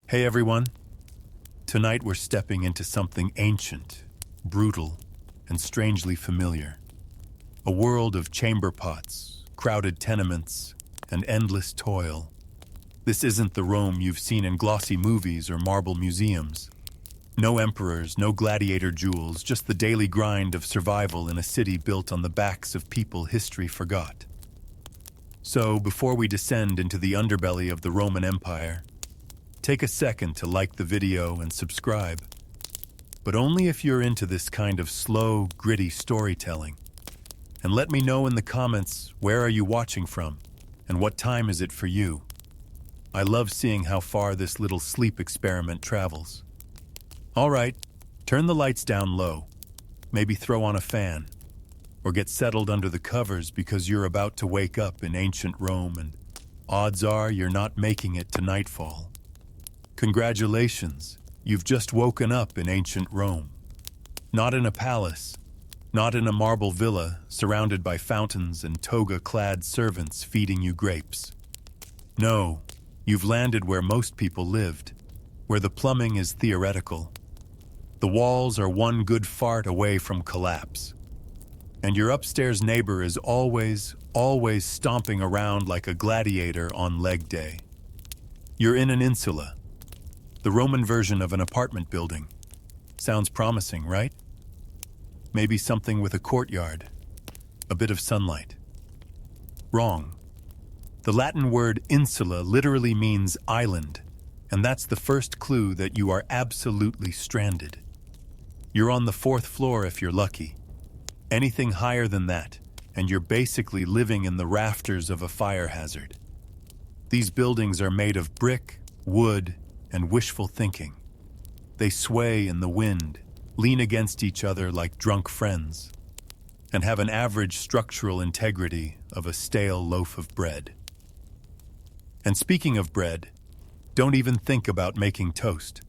Hey everyone, tonight we're stepping into something ancient, brutal, and strangely familiar. A world of chamber pots, crowded tenements, and endless toil. This isn't the Rome you've seen in glossy movies or marble museums. No emperors, no gladiator jewels, just the daily grind of survival in a city built on the backs of people history forgot. So, before we descend into the underbelly of the Roman Empire, take a second to like the video and subscribe. But only if you're into this kind of slow, gritty storytelling. And let me know in the comments, where are you watching from, and what time is it for you? I love seeing how far this little sleep experiment travels. All right, turn the lights down low, maybe throw on a fan, or get settled under the covers because you're about to wake up in ancient Rome and odds are you're not making it to nightfall. Congratulations, you've just woken up in ancient Rome. Not in a palace, not in a marble villa surrounded by fountains and toga-clad servants feeding you grapes. No, you've landed where most people lived, where the plumbing is theoretical. The walls are one good fart away from collapse. And your upstairs neighbor is always stomping around like a gladiator on leg day. You're in an insula, the Roman version of an apartment building. Sounds promising, right? Maybe something with a courtyard, a bit of sunlight. Wrong. The Latin word insula literally means island, and that's the first clue that you are absolutely stranded. You're on the 4th floor if you're lucky. Anything higher than that, and you're basically living in the rafters of a fire hazard. These buildings are made of brick, wood, and wishful thinking. They sway in the wind, lean against each other like drunk friends, and have an average structural integrity of a stale loaf of bread. And speaking of bread, don't even think about making toast.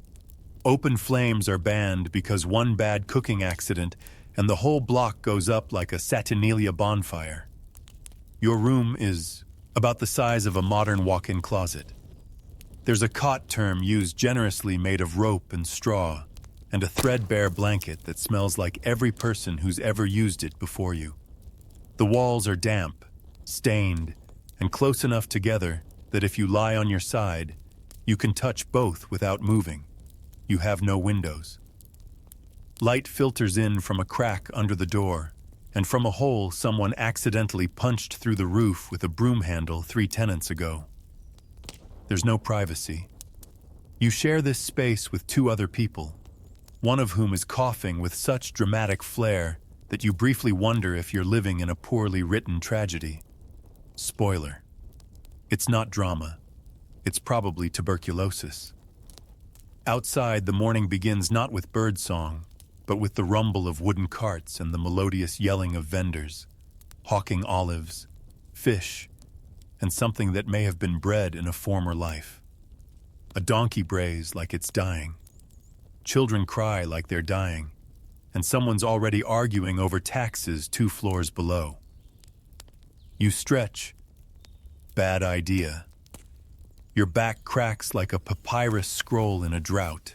Open flames are banned because one bad cooking accident and the whole block goes up like a Saturnalia bonfire. Your room is about the size of a modern walk-in closet. There's a cot term used generously made of rope and straw, and a threadbare blanket that smells like every person who's ever used it before you. The walls are damp, stained, and close enough together that if you lie on your side, you can touch both without moving. You have no windows. Light filters in from a crack under the door, and from a hole someone accidentally punched through the roof with a broom handle 3 tenants ago. There's no privacy. You share this space with 2 other people, one of whom is coughing with such dramatic flair that you briefly wonder if you're living in a poorly written tragedy. Spoiler. It's not drama. It's probably tuberculosis. Outside, the morning begins not with birdsong, but with the rumble of wooden carts and the melodious yelling of vendors, hawking olives, fish, and something that may have been bread in a former life. A donkey brays like it's dying. Children cry like they're dying, and someone's already arguing over taxes 2 floors below. You stretch. Bad idea. Your back cracks like a papyrus scroll in a drought,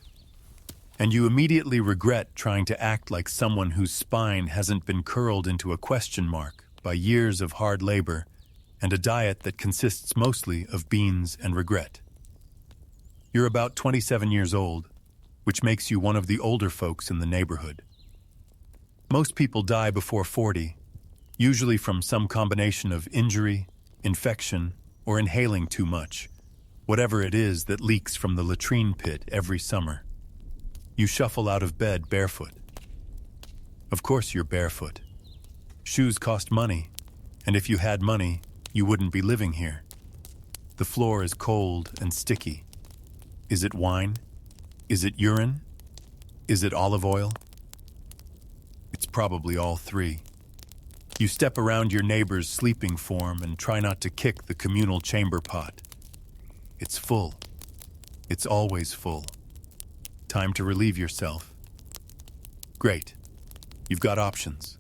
and you immediately regret trying to act like someone whose spine hasn't been curled into a question mark by years of hard labor and a diet that consists mostly of beans and regret. You're about 27 years old, which makes you one of the older folks in the neighborhood. Most people die before 40, usually from some combination of injury, infection, or inhaling too much, whatever it is that leaks from the latrine pit every summer. You shuffle out of bed barefoot. Of course you're barefoot. Shoes cost money, and if you had money, you wouldn't be living here. The floor is cold and sticky. Is it wine? Is it urine? Is it olive oil? It's probably all 3. You step around your neighbor's sleeping form and try not to kick the communal chamber pot. It's full. It's always full. Time to relieve yourself. Great. You've got options.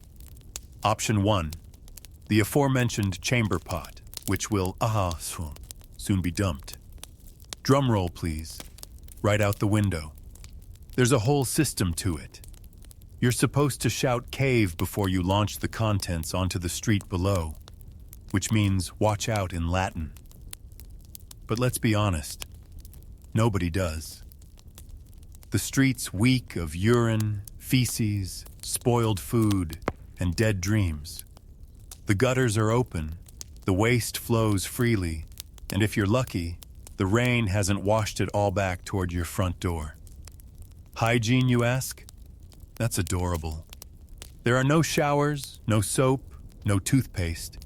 Option 1. The aforementioned chamber pot, which will soon be dumped. Drum roll, please. right out the window. There's a whole system to it. You're supposed to shout cave before you launch the contents onto the street below, which means watch out in Latin. But let's be honest, nobody does. The street's weak of urine, feces, spoiled food, and dead dreams. The gutters are open, the waste flows freely, and if you're lucky, the rain hasn't washed it all back toward your front door. Hygiene, you ask? That's adorable. There are no showers, no soap, no toothpaste.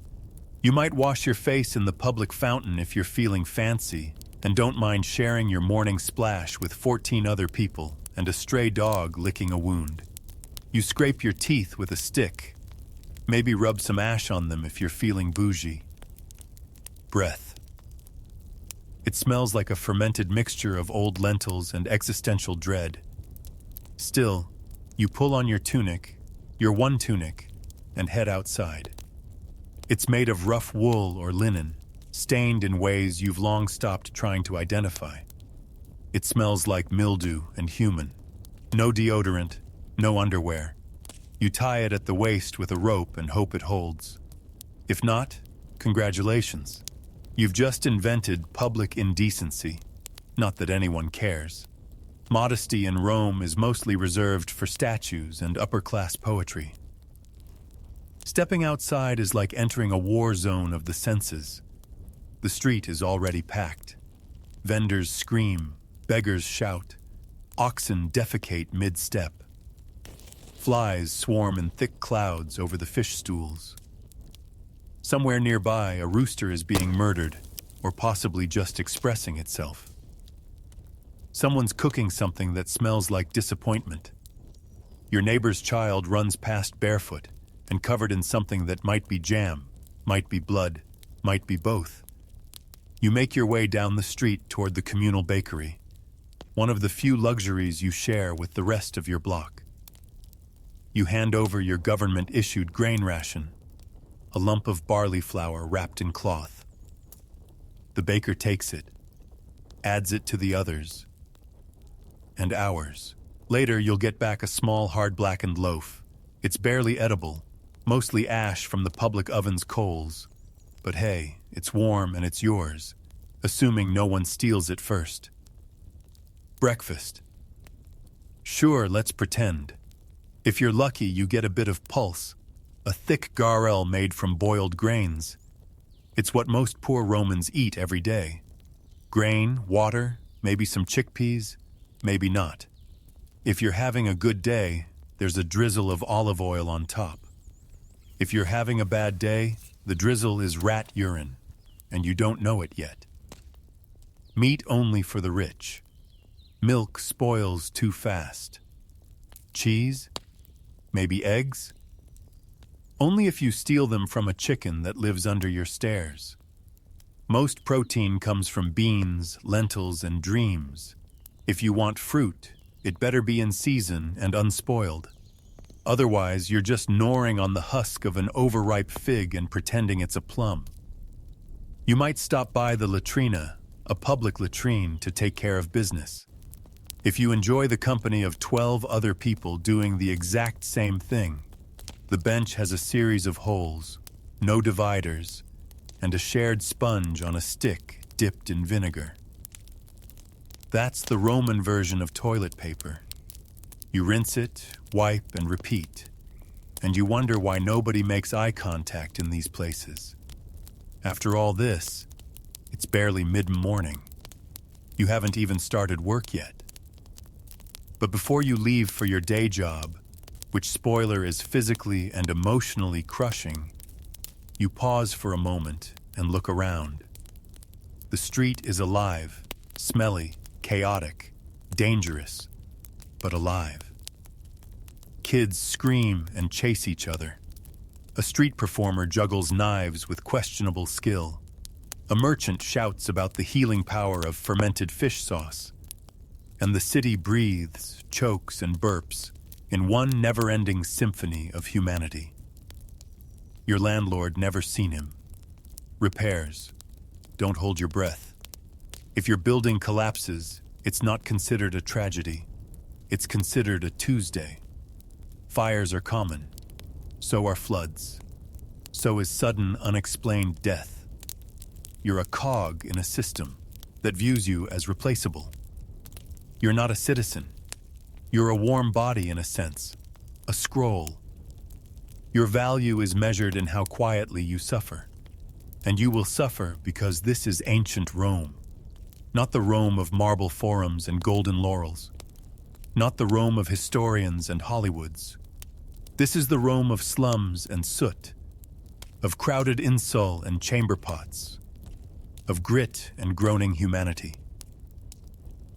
You might wash your face in the public fountain if you're feeling fancy and don't mind sharing your morning splash with 14 other people and a stray dog licking a wound. You scrape your teeth with a stick. Maybe rub some ash on them if you're feeling bougie. Breath. It smells like a fermented mixture of old lentils and existential dread. Still, you pull on your tunic, your one tunic, and head outside. It's made of rough wool or linen, stained in ways you've long stopped trying to identify. It smells like mildew and human. No deodorant, no underwear. You tie it at the waist with a rope and hope it holds. If not, congratulations. You've just invented public indecency. Not that anyone cares. Modesty in Rome is mostly reserved for statues and upper-class poetry. Stepping outside is like entering a war zone of the senses. The street is already packed. Vendors scream, beggars shout, oxen defecate mid-step. Flies swarm in thick clouds over the fish stools. Somewhere nearby, a rooster is being murdered, or possibly just expressing itself. Someone's cooking something that smells like disappointment. Your neighbor's child runs past barefoot and covered in something that might be jam, might be blood, might be both. You make your way down the street toward the communal bakery, one of the few luxuries you share with the rest of your block. You hand over your government-issued grain ration, a lump of barley flour wrapped in cloth. The baker takes it, adds it to the others, and ours. Later, you'll get back a small, hard-blackened loaf. It's barely edible, mostly ash from the public oven's coals. But hey, it's warm and it's yours, assuming no one steals it first. Breakfast. Sure, let's pretend. If you're lucky, you get a bit of pulse, a thick garel made from boiled grains. It's what most poor Romans eat every day. Grain, water, maybe some chickpeas, maybe not. If you're having a good day, there's a drizzle of olive oil on top. If you're having a bad day, the drizzle is rat urine, and you don't know it yet. Meat only for the rich. Milk spoils too fast. Cheese? Maybe eggs? Only if you steal them from a chicken that lives under your stairs. Most protein comes from beans, lentils, and dreams. If you want fruit, it better be in season and unspoiled. Otherwise, you're just gnawing on the husk of an overripe fig and pretending it's a plum. You might stop by the latrina, a public latrine, to take care of business. If you enjoy the company of 12 other people doing the exact same thing, the bench has a series of holes, no dividers, and a shared sponge on a stick dipped in vinegar. That's the Roman version of toilet paper. You rinse it, wipe, and repeat, and you wonder why nobody makes eye contact in these places. After all this, it's barely mid-morning. You haven't even started work yet. But before you leave for your day job, which, spoiler, is physically and emotionally crushing, you pause for a moment and look around. The street is alive, smelly, chaotic, dangerous, but alive. Kids scream and chase each other. A street performer juggles knives with questionable skill. A merchant shouts about the healing power of fermented fish sauce. And the city breathes, chokes, and burps in one never-ending symphony of humanity. Your landlord never seen him. Repairs. Don't hold your breath. If your building collapses, It's not considered a tragedy. It's considered a Tuesday. Fires are common. So are floods. So is sudden, unexplained death. You're a cog in a system that views you as replaceable. You're not a citizen. You're a warm body in a sense, a scroll. Your value is measured in how quietly you suffer. And you will suffer because this is ancient Rome, not the Rome of marble forums and golden laurels, not the Rome of historians and Hollywoods. This is the Rome of slums and soot, of crowded insul and chamber pots, of grit and groaning humanity.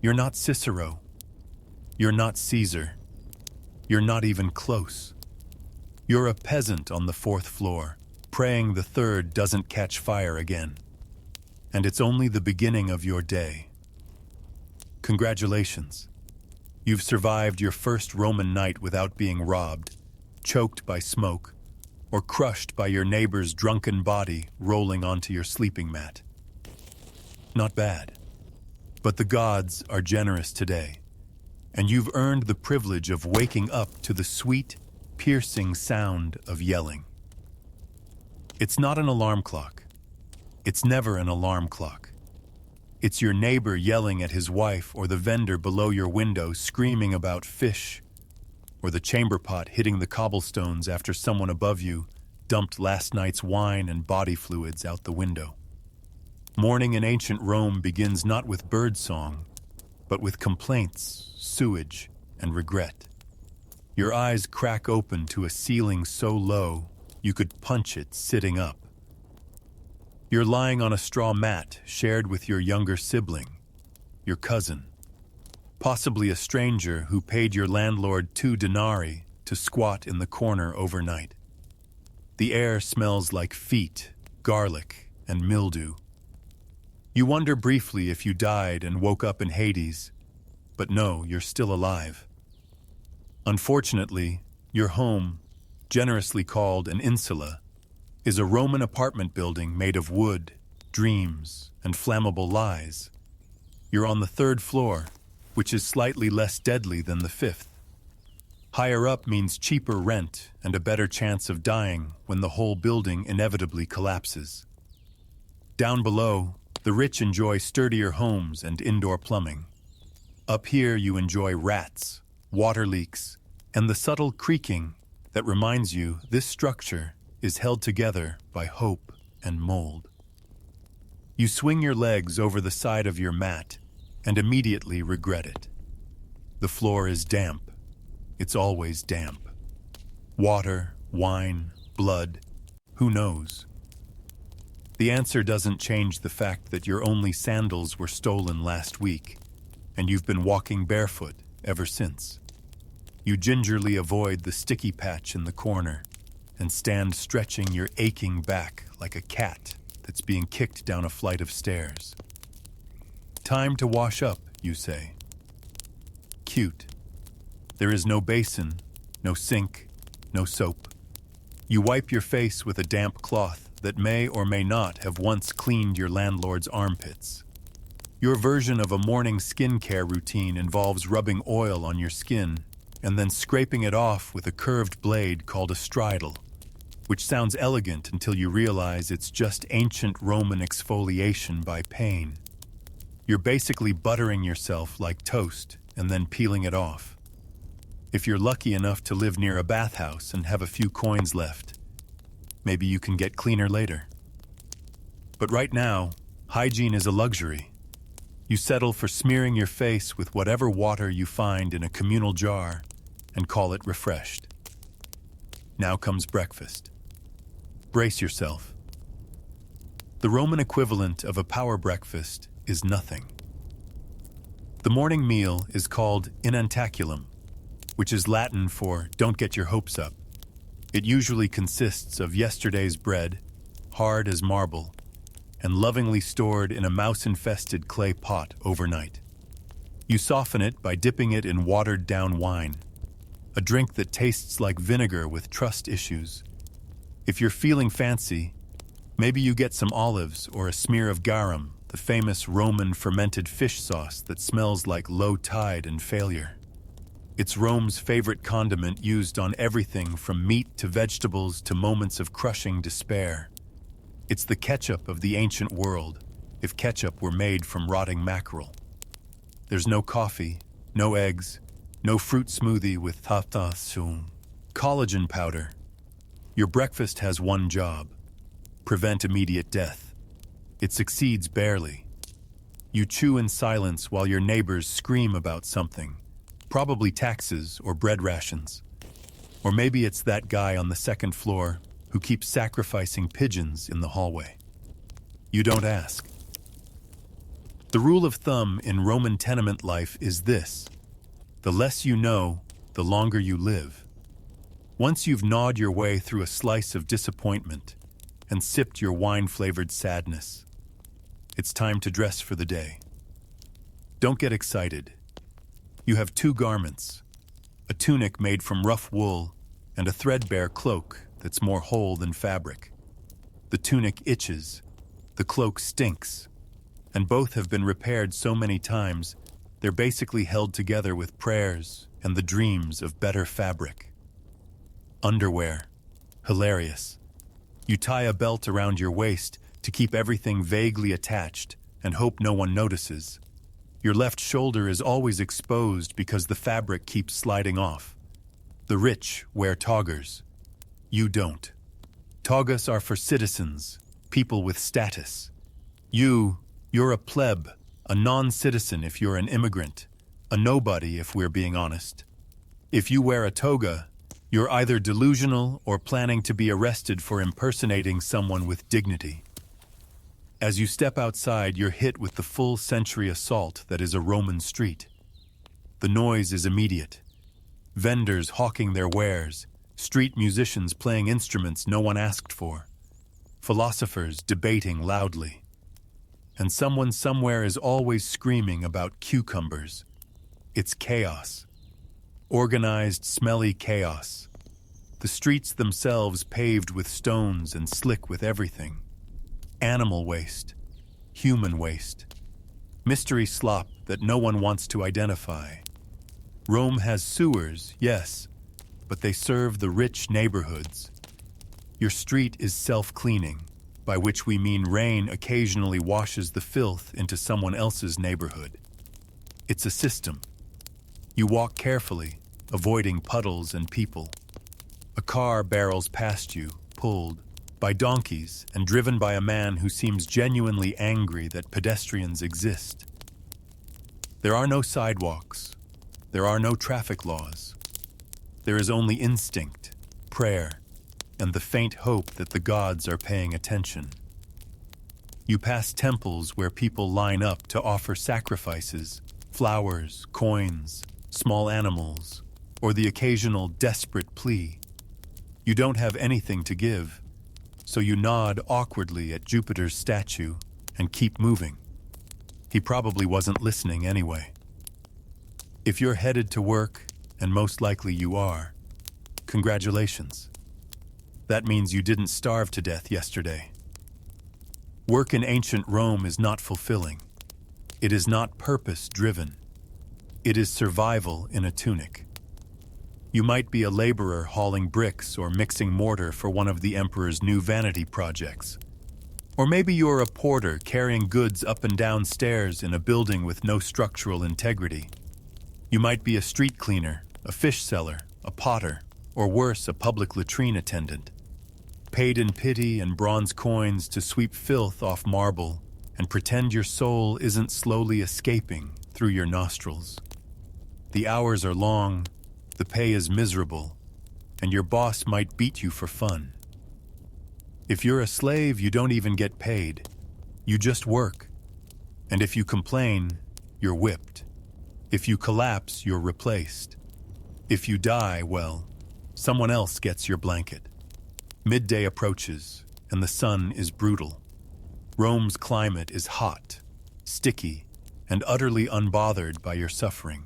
You're not Cicero. You're not Caesar. You're not even close. You're a peasant on the 4th floor, praying the 3rd doesn't catch fire again. And it's only the beginning of your day. Congratulations. You've survived your first Roman night without being robbed, choked by smoke, or crushed by your neighbor's drunken body rolling onto your sleeping mat. Not bad. But the gods are generous today, and you've earned the privilege of waking up to the sweet, piercing sound of yelling. It's not an alarm clock. It's never an alarm clock. It's your neighbor yelling at his wife, or the vendor below your window screaming about fish, or the chamber pot hitting the cobblestones after someone above you dumped last night's wine and body fluids out the window. Morning in ancient Rome begins not with birdsong, but with complaints, sewage, and regret. Your eyes crack open to a ceiling so low you could punch it sitting up. You're lying on a straw mat shared with your younger sibling, your cousin, possibly a stranger who paid your landlord 2 denarii to squat in the corner overnight. The air smells like feet, garlic, and mildew. You wonder briefly if you died and woke up in Hades, but no, you're still alive. Unfortunately, your home, generously called an insula, is a Roman apartment building made of wood, dreams, and flammable lies. You're on the 3rd floor, which is slightly less deadly than the 5th. Higher up means cheaper rent and a better chance of dying when the whole building inevitably collapses. Down below, the rich enjoy sturdier homes and indoor plumbing. Up here you enjoy rats, water leaks, and the subtle creaking that reminds you this structure is held together by hope and mold. You swing your legs over the side of your mat and immediately regret it. The floor is damp. It's always damp. Water, wine, blood, who knows? The answer doesn't change the fact that your only sandals were stolen last week, and you've been walking barefoot ever since. You gingerly avoid the sticky patch in the corner and stand stretching your aching back like a cat that's being kicked down a flight of stairs. Time to wash up, you say. Cute. There is no basin, no sink, no soap. You wipe your face with a damp cloth that may or may not have once cleaned your landlord's armpits. Your version of a morning skincare routine involves rubbing oil on your skin and then scraping it off with a curved blade called a stridle, which sounds elegant until you realize it's just ancient Roman exfoliation by pain. You're basically buttering yourself like toast and then peeling it off. If you're lucky enough to live near a bathhouse and have a few coins left, maybe you can get cleaner later. But right now, hygiene is a luxury. You settle for smearing your face with whatever water you find in a communal jar and call it refreshed. Now comes breakfast. Brace yourself. The Roman equivalent of a power breakfast is nothing. The morning meal is called inantaculum, which is Latin for don't get your hopes up. It usually consists of yesterday's bread, hard as marble, and lovingly stored in a mouse-infested clay pot overnight. You soften it by dipping it in watered-down wine, a drink that tastes like vinegar with trust issues. If you're feeling fancy, maybe you get some olives or a smear of garum the famous Roman fermented fish sauce that smells like low tide and failure. It's Rome's favorite condiment, used on everything from meat to vegetables to moments of crushing despair. It's the ketchup of the ancient world, if ketchup were made from rotting mackerel. There's no coffee, no eggs, no fruit smoothie with tatasum, collagen powder. Your breakfast has one job: prevent immediate death. It succeeds barely. You chew in silence while your neighbors scream about something, probably taxes or bread rations. Or maybe it's that guy on the second floor who keeps sacrificing pigeons in the hallway. You don't ask. The rule of thumb in Roman tenement life is this: the less you know, the longer you live. Once you've gnawed your way through a slice of disappointment and sipped your wine-flavored sadness, it's time to dress for the day. Don't get excited. You have two garments: a tunic made from rough wool and a threadbare cloak that's more whole than fabric. The tunic itches, the cloak stinks, and both have been repaired so many times they're basically held together with prayers and the dreams of better fabric. Underwear. Hilarious. You tie a belt around your waist to keep everything vaguely attached and hope no one notices. Your left shoulder is always exposed because the fabric keeps sliding off. The rich wear togas. You don't. Togas are for citizens, people with status. You're a pleb, a non-citizen if you're an immigrant, a nobody if we're being honest. If you wear a toga, you're either delusional or planning to be arrested for impersonating someone with dignity. As you step outside, you're hit with the full-century assault that is a Roman street. The noise is immediate. Vendors hawking their wares, street musicians playing instruments no one asked for, philosophers debating loudly. And someone somewhere is always screaming about cucumbers. It's chaos. Organized, smelly chaos. The streets themselves paved with stones and slick with everything. Animal waste. Human waste. Mystery slop that no one wants to identify. Rome has sewers, yes, but they serve the rich neighborhoods. Your street is self-cleaning, by which we mean rain occasionally washes the filth into someone else's neighborhood. It's a system. You walk carefully, avoiding puddles and people. A car barrels past you, pulled by donkeys and driven by a man who seems genuinely angry that pedestrians exist. There are no sidewalks. There are no traffic laws. There is only instinct, prayer, and the faint hope that the gods are paying attention. You pass temples where people line up to offer sacrifices, flowers, coins, small animals, or the occasional desperate plea. You don't have anything to give, so you nod awkwardly at Jupiter's statue and keep moving. He probably wasn't listening anyway. If you're headed to work, and most likely you are, congratulations. That means you didn't starve to death yesterday. Work in ancient Rome is not fulfilling. It is not purpose-driven. It is survival in a tunic. You might be a laborer hauling bricks or mixing mortar for one of the emperor's new vanity projects. Or maybe you're a porter carrying goods up and down stairs in a building with no structural integrity. You might be a street cleaner, a fish seller, a potter, or worse, a public latrine attendant, paid in pity and bronze coins to sweep filth off marble and pretend your soul isn't slowly escaping through your nostrils. The hours are long, the pay is miserable, and your boss might beat you for fun. If you're a slave, you don't even get paid. You just work. And if you complain, you're whipped. If you collapse, you're replaced. If you die, well, someone else gets your blanket. Midday approaches, and the sun is brutal. Rome's climate is hot, sticky, and utterly unbothered by your suffering.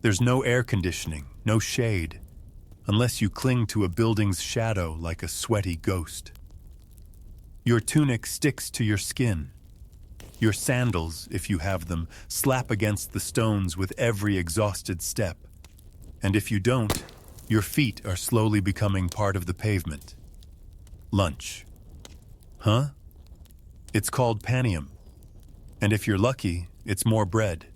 There's no air conditioning, no shade, unless you cling to a building's shadow like a sweaty ghost. Your tunic sticks to your skin. Your sandals, if you have them, slap against the stones with every exhausted step. And if you don't, your feet are slowly becoming part of the pavement. Lunch. Huh? It's called panium. And if you're lucky, it's more bread.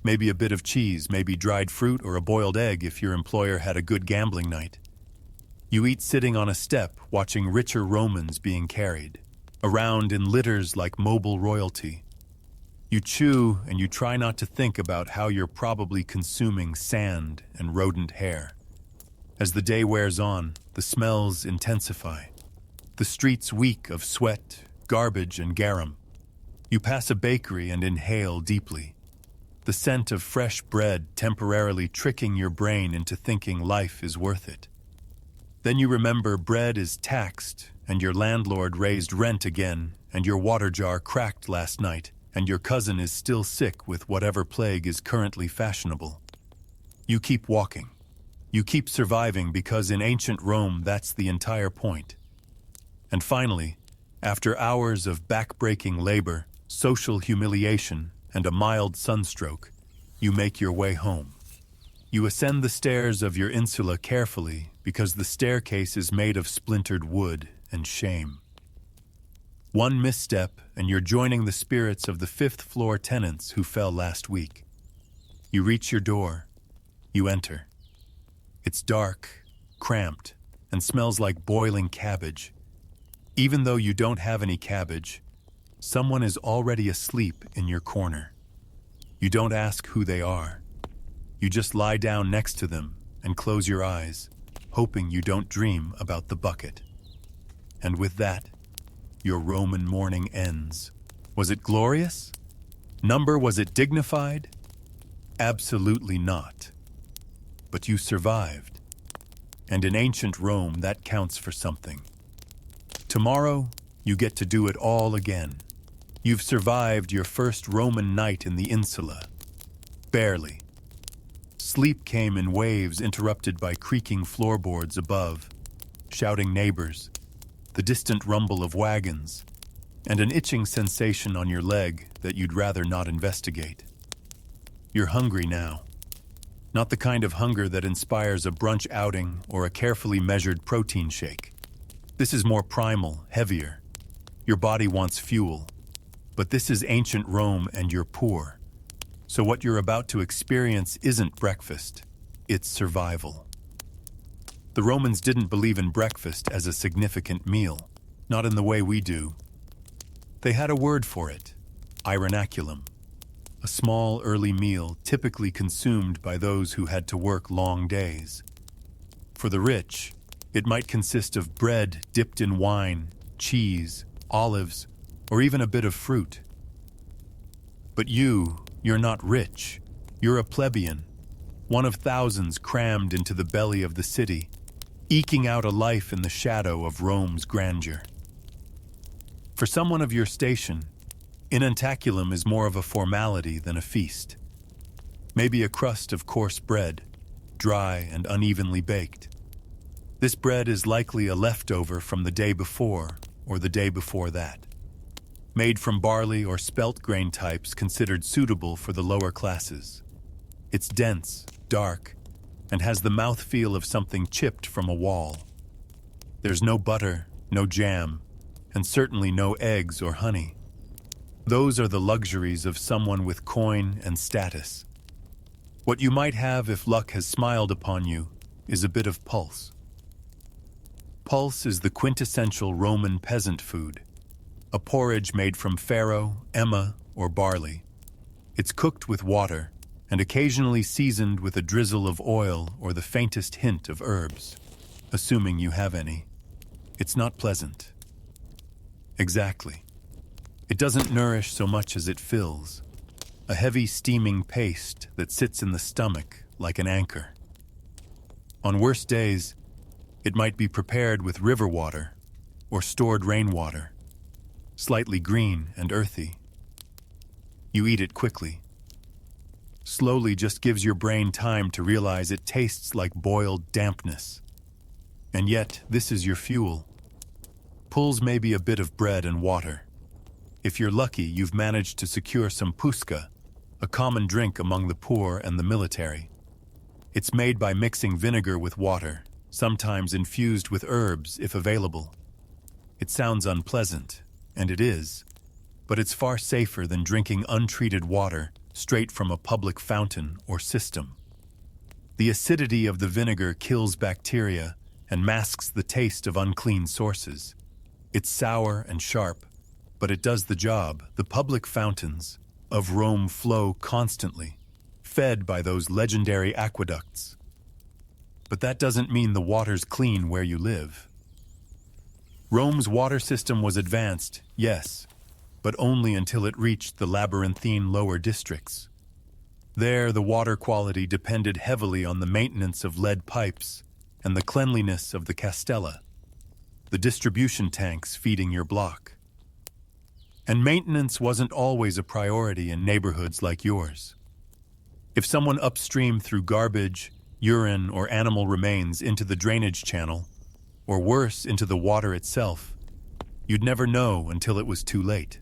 Maybe a bit of cheese, maybe dried fruit or a boiled egg if your employer had a good gambling night. You eat sitting on a step, watching richer Romans being carried, around in litters like mobile royalty. You chew and you try not to think about how you're probably consuming sand and rodent hair. As the day wears on, the smells intensify. The streets reek of sweat, garbage, and garum. You pass a bakery and inhale deeply. The scent of fresh bread temporarily tricking your brain into thinking life is worth it. Then you remember bread is taxed, and your landlord raised rent again, and your water jar cracked last night, and your cousin is still sick with whatever plague is currently fashionable. You keep walking. You keep surviving because in ancient Rome that's the entire point. And finally, after hours of back-breaking labor, social humiliation, and a mild sunstroke, you make your way home. You ascend the stairs of your insula carefully because the staircase is made of splintered wood and shame. One misstep and you're joining the spirits of the fifth-floor tenants who fell last week. You reach your door. You enter. It's dark, cramped, and smells like boiling cabbage. Even though you don't have any cabbage, someone is already asleep in your corner. You don't ask who they are. You just lie down next to them and close your eyes, hoping you don't dream about the bucket. And with that, your Roman morning ends. Was it glorious? Was it dignified? Absolutely not. But you survived. And in ancient Rome, that counts for something. Tomorrow, you get to do it all again. You've survived your first Roman night in the insula. Barely. Sleep came in waves interrupted by creaking floorboards above, shouting neighbors, the distant rumble of wagons, and an itching sensation on your leg that you'd rather not investigate. You're hungry now. Not the kind of hunger that inspires a brunch outing or a carefully measured protein shake. This is more primal, heavier. Your body wants fuel. But this is ancient Rome and you're poor. So what you're about to experience isn't breakfast, it's survival. The Romans didn't believe in breakfast as a significant meal, not in the way we do. They had a word for it, ironaculum, a small early meal typically consumed by those who had to work long days. For the rich, it might consist of bread dipped in wine, cheese, olives, or even a bit of fruit. But you're not rich. You're a plebeian, one of thousands crammed into the belly of the city, eking out a life in the shadow of Rome's grandeur. For someone of your station, enchant is more of a formality than a feast. Maybe a crust of coarse bread, dry and unevenly baked. This bread is likely a leftover from the day before or the day before that. Made from barley or spelt grain types considered suitable for the lower classes. It's dense, dark, and has the mouthfeel of something chipped from a wall. There's no butter, no jam, and certainly no eggs or honey. Those are the luxuries of someone with coin and status. What you might have if luck has smiled upon you is a bit of pulse. Pulse is the quintessential Roman peasant food, a porridge made from farro, emma, or barley. It's cooked with water and occasionally seasoned with a drizzle of oil or the faintest hint of herbs, assuming you have any. It's not pleasant. Exactly. It doesn't nourish so much as it fills, a heavy steaming paste that sits in the stomach like an anchor. On worse days, it might be prepared with river water or stored rainwater, slightly green and earthy. You eat it quickly. Slowly just gives your brain time to realize it tastes like boiled dampness. And yet, this is your fuel. Pulls maybe a bit of bread and water. If you're lucky, you've managed to secure some puska, a common drink among the poor and the military. It's made by mixing vinegar with water, sometimes infused with herbs if available. It sounds unpleasant, and it is, but it's far safer than drinking untreated water straight from a public fountain or system. The acidity of the vinegar kills bacteria and masks the taste of unclean sources. It's sour and sharp, but it does the job. The public fountains of Rome flow constantly, fed by those legendary aqueducts. But that doesn't mean the water's clean where you live. Rome's water system was advanced, yes, but only until it reached the labyrinthine lower districts. There, the water quality depended heavily on the maintenance of lead pipes and the cleanliness of the castella, the distribution tanks feeding your block. And maintenance wasn't always a priority in neighborhoods like yours. If someone upstream threw garbage, urine, or animal remains into the drainage channel, or worse, into the water itself, you'd never know until it was too late.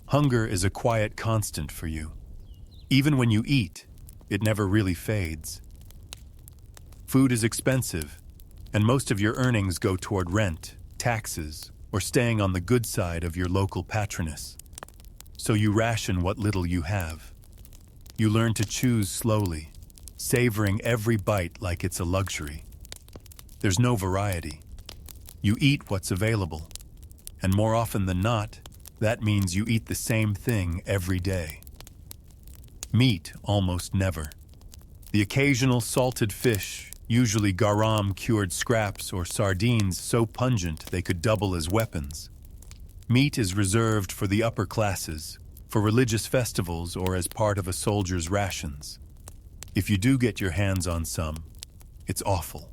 Hunger is a quiet constant for you. Even when you eat, it never really fades. Food is expensive, and most of your earnings go toward rent, taxes, or staying on the good side of your local patroness. So you ration what little you have. You learn to choose slowly, savoring every bite like it's a luxury. There's no variety. You eat what's available, and more often than not, that means you eat the same thing every day. Meat, almost never. The occasional salted fish, usually garam-cured scraps or sardines so pungent they could double as weapons. Meat is reserved for the upper classes, for religious festivals or as part of a soldier's rations. If you do get your hands on some, it's awful.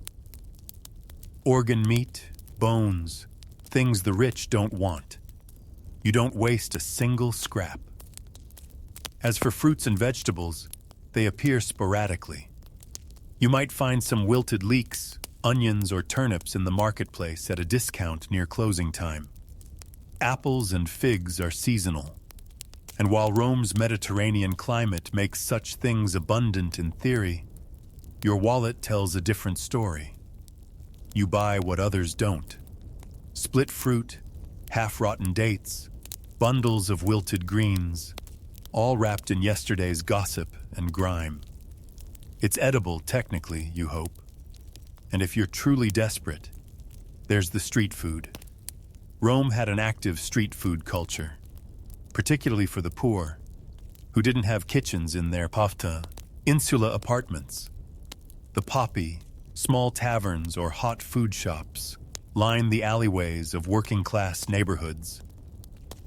Organ meat, bones, things the rich don't want. You don't waste a single scrap. As for fruits and vegetables, they appear sporadically. You might find some wilted leeks, onions, or turnips in the marketplace at a discount near closing time. Apples and figs are seasonal. And while Rome's Mediterranean climate makes such things abundant in theory, your wallet tells a different story. You buy what others don't. Split fruit, half-rotten dates, bundles of wilted greens, all wrapped in yesterday's gossip and grime. It's edible, technically, you hope. And if you're truly desperate, there's the street food. Rome had an active street food culture, particularly for the poor, who didn't have kitchens in their pafta, insula apartments. The poppy, small taverns or hot food shops line the alleyways of working-class neighborhoods.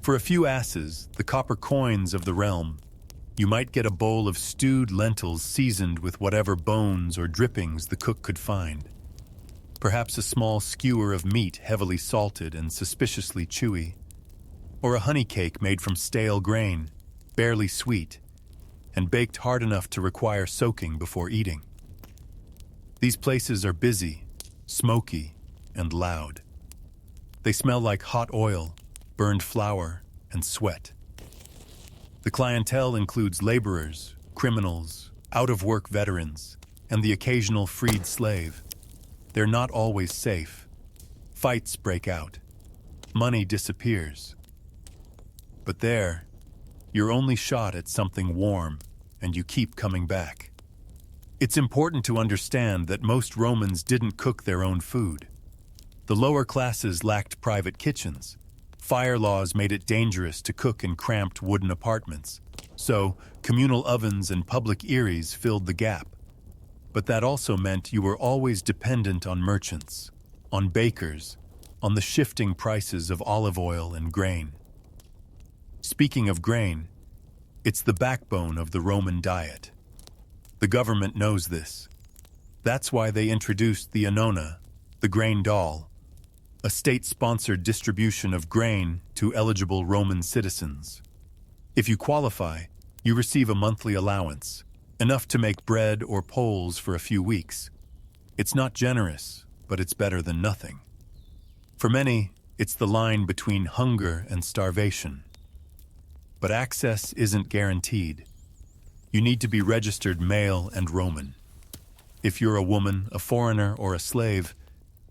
For a few asses, the copper coins of the realm, you might get a bowl of stewed lentils seasoned with whatever bones or drippings the cook could find. Perhaps a small skewer of meat heavily salted and suspiciously chewy, or a honey cake made from stale grain, barely sweet, and baked hard enough to require soaking before eating. These places are busy, smoky, and loud. They smell like hot oil, burned flour, and sweat. The clientele includes laborers, criminals, out-of-work veterans, and the occasional freed slave. They're not always safe. Fights break out. Money disappears. But there, you're only shot at something warm, and you keep coming back. It's important to understand that most Romans didn't cook their own food. The lower classes lacked private kitchens. Fire laws made it dangerous to cook in cramped wooden apartments, so communal ovens and public eyries filled the gap. But that also meant you were always dependent on merchants, on bakers, on the shifting prices of olive oil and grain. Speaking of grain, it's the backbone of the Roman diet. The government knows this. That's why they introduced the annona, the grain doll, a state-sponsored distribution of grain to eligible Roman citizens. If you qualify, you receive a monthly allowance, enough to make bread or poles for a few weeks. It's not generous, but it's better than nothing. For many, It's the line between hunger and starvation. But access isn't guaranteed. You need to be registered male and Roman. If you're a woman, a foreigner, or a slave,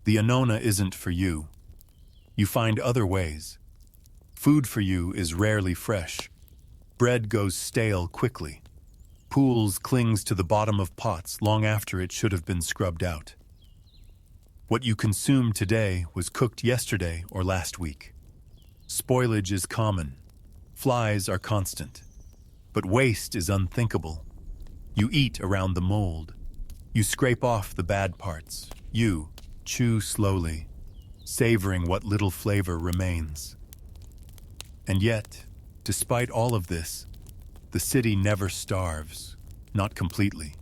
the Annona isn't for you. You find other ways. Food for you is rarely fresh. Bread goes stale quickly. Pools clings to the bottom of pots long after it should have been scrubbed out. What you consume today was cooked yesterday or last week. Spoilage is common. Flies are constant. But waste is unthinkable. You eat around the mold. You scrape off the bad parts. You chew slowly, savoring what little flavor remains. And yet, despite all of this, the city never starves, not completely.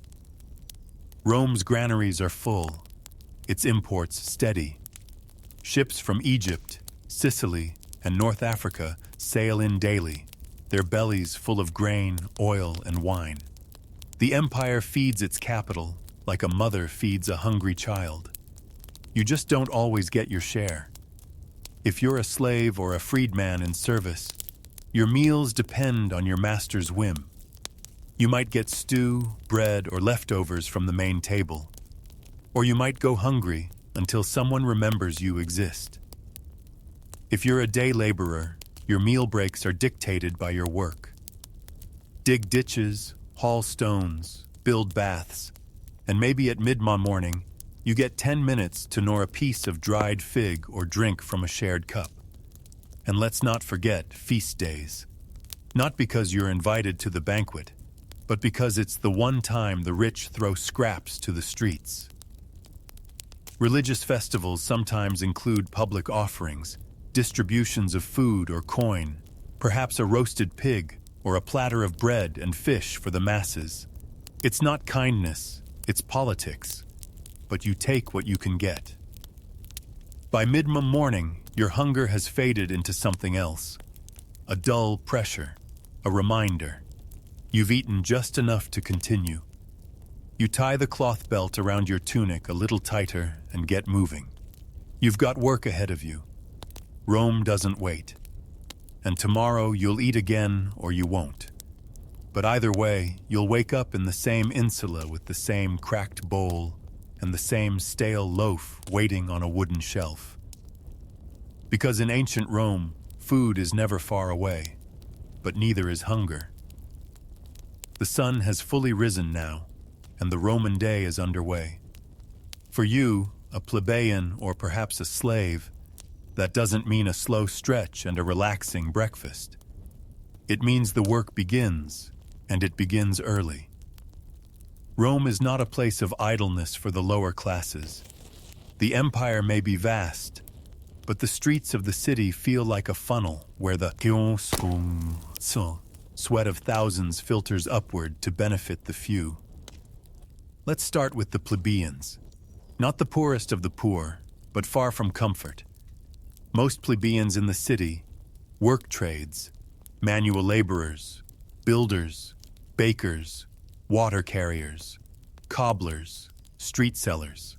Rome's granaries are full, its imports steady. Ships from Egypt, Sicily, and North Africa sail in daily, their bellies full of grain, oil, and wine. The empire feeds its capital like a mother feeds a hungry child. You just don't always get your share. If you're a slave or a freedman in service, your meals depend on your master's whim. You might get stew, bread, or leftovers from the main table. Or you might go hungry until someone remembers you exist. If you're a day laborer, your meal breaks are dictated by your work. Dig ditches, haul stones, build baths, and maybe at mid-morning, you get 10 minutes to gnaw a piece of dried fig or drink from a shared cup. And let's not forget feast days. Not because you're invited to the banquet, but because it's the one time the rich throw scraps to the streets. Religious festivals sometimes include public offerings, distributions of food or coin, perhaps a roasted pig or a platter of bread and fish for the masses. It's not kindness, it's politics, but you take what you can get. By mid-morning, your hunger has faded into something else. A dull pressure, a reminder. You've eaten just enough to continue. You tie the cloth belt around your tunic a little tighter and get moving. You've got work ahead of you. Rome doesn't wait. And tomorrow you'll eat again or you won't. But either way, you'll wake up in the same insula with the same cracked bowl and the same stale loaf waiting on a wooden shelf. Because in ancient Rome, food is never far away, but neither is hunger. The sun has fully risen now, and the Roman day is underway. For you, a plebeian or perhaps a slave, that doesn't mean a slow stretch and a relaxing breakfast. It means the work begins, and it begins early. Rome is not a place of idleness for the lower classes. The empire may be vast, but the streets of the city feel like a funnel where the sweat of thousands filters upward to benefit the few. Let's start with the plebeians. Not the poorest of the poor, but far from comfort. Most plebeians in the city, work trades, manual laborers, builders, bakers, water carriers, cobblers, street sellers.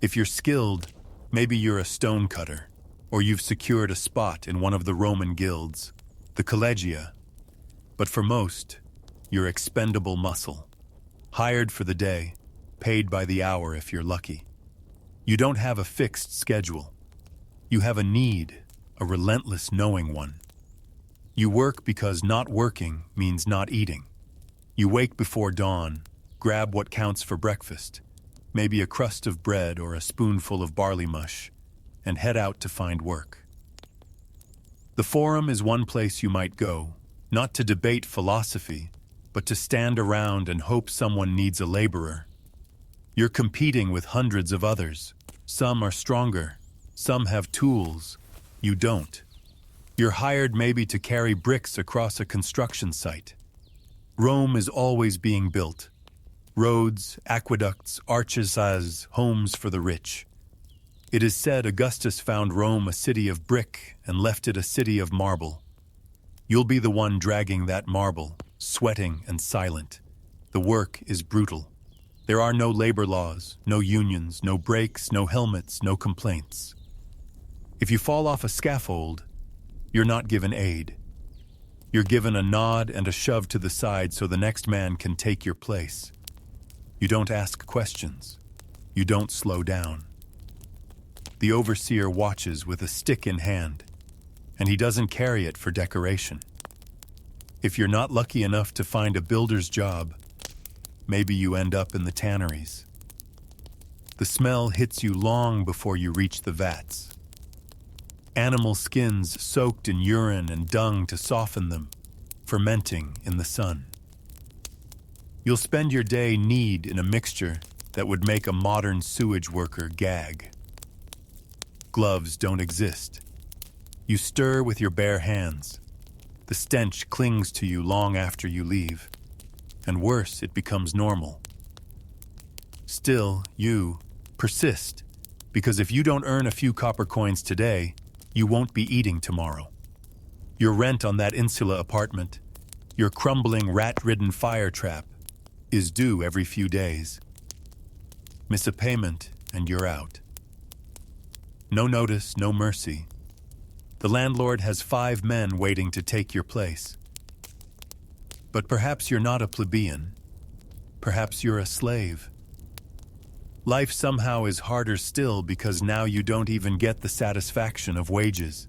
If you're skilled, maybe you're a stone cutter, or you've secured a spot in one of the Roman guilds, the collegia. But for most, you're expendable muscle, hired for the day, paid by the hour if you're lucky. You don't have a fixed schedule. You have a need, a relentless knowing one. You work because not working means not eating. You wake before dawn, grab what counts for breakfast, maybe a crust of bread or a spoonful of barley mush, and head out to find work. The Forum is one place you might go, not to debate philosophy, but to stand around and hope someone needs a laborer. You're competing with hundreds of others. Some are stronger, some have tools, you don't. You're hired maybe to carry bricks across a construction site. Rome is always being built. Roads, aqueducts, arches as homes for the rich. It is said Augustus found Rome a city of brick and left it a city of marble. You'll be the one dragging that marble, sweating and silent. The work is brutal. There are no labor laws, no unions, no breaks, no helmets, no complaints. If you fall off a scaffold, you're not given aid. You're given a nod and a shove to the side so the next man can take your place. You don't ask questions. You don't slow down. The overseer watches with a stick in hand, and he doesn't carry it for decoration. If you're not lucky enough to find a builder's job, maybe you end up in the tanneries. The smell hits you long before you reach the vats. Animal skins soaked in urine and dung to soften them, fermenting in the sun. You'll spend your day kneed in a mixture that would make a modern sewage worker gag. Gloves don't exist. You stir with your bare hands. The stench clings to you long after you leave, and worse, it becomes normal. Still, you persist, because if you don't earn a few copper coins today, you won't be eating tomorrow. Your rent on that insula apartment, your crumbling rat-ridden fire trap, is due every few days. Miss a payment and you're out. No notice, no mercy. The landlord has 5 men waiting to take your place. But perhaps you're not a plebeian. Perhaps you're a slave. Life somehow is harder still because now you don't even get the satisfaction of wages.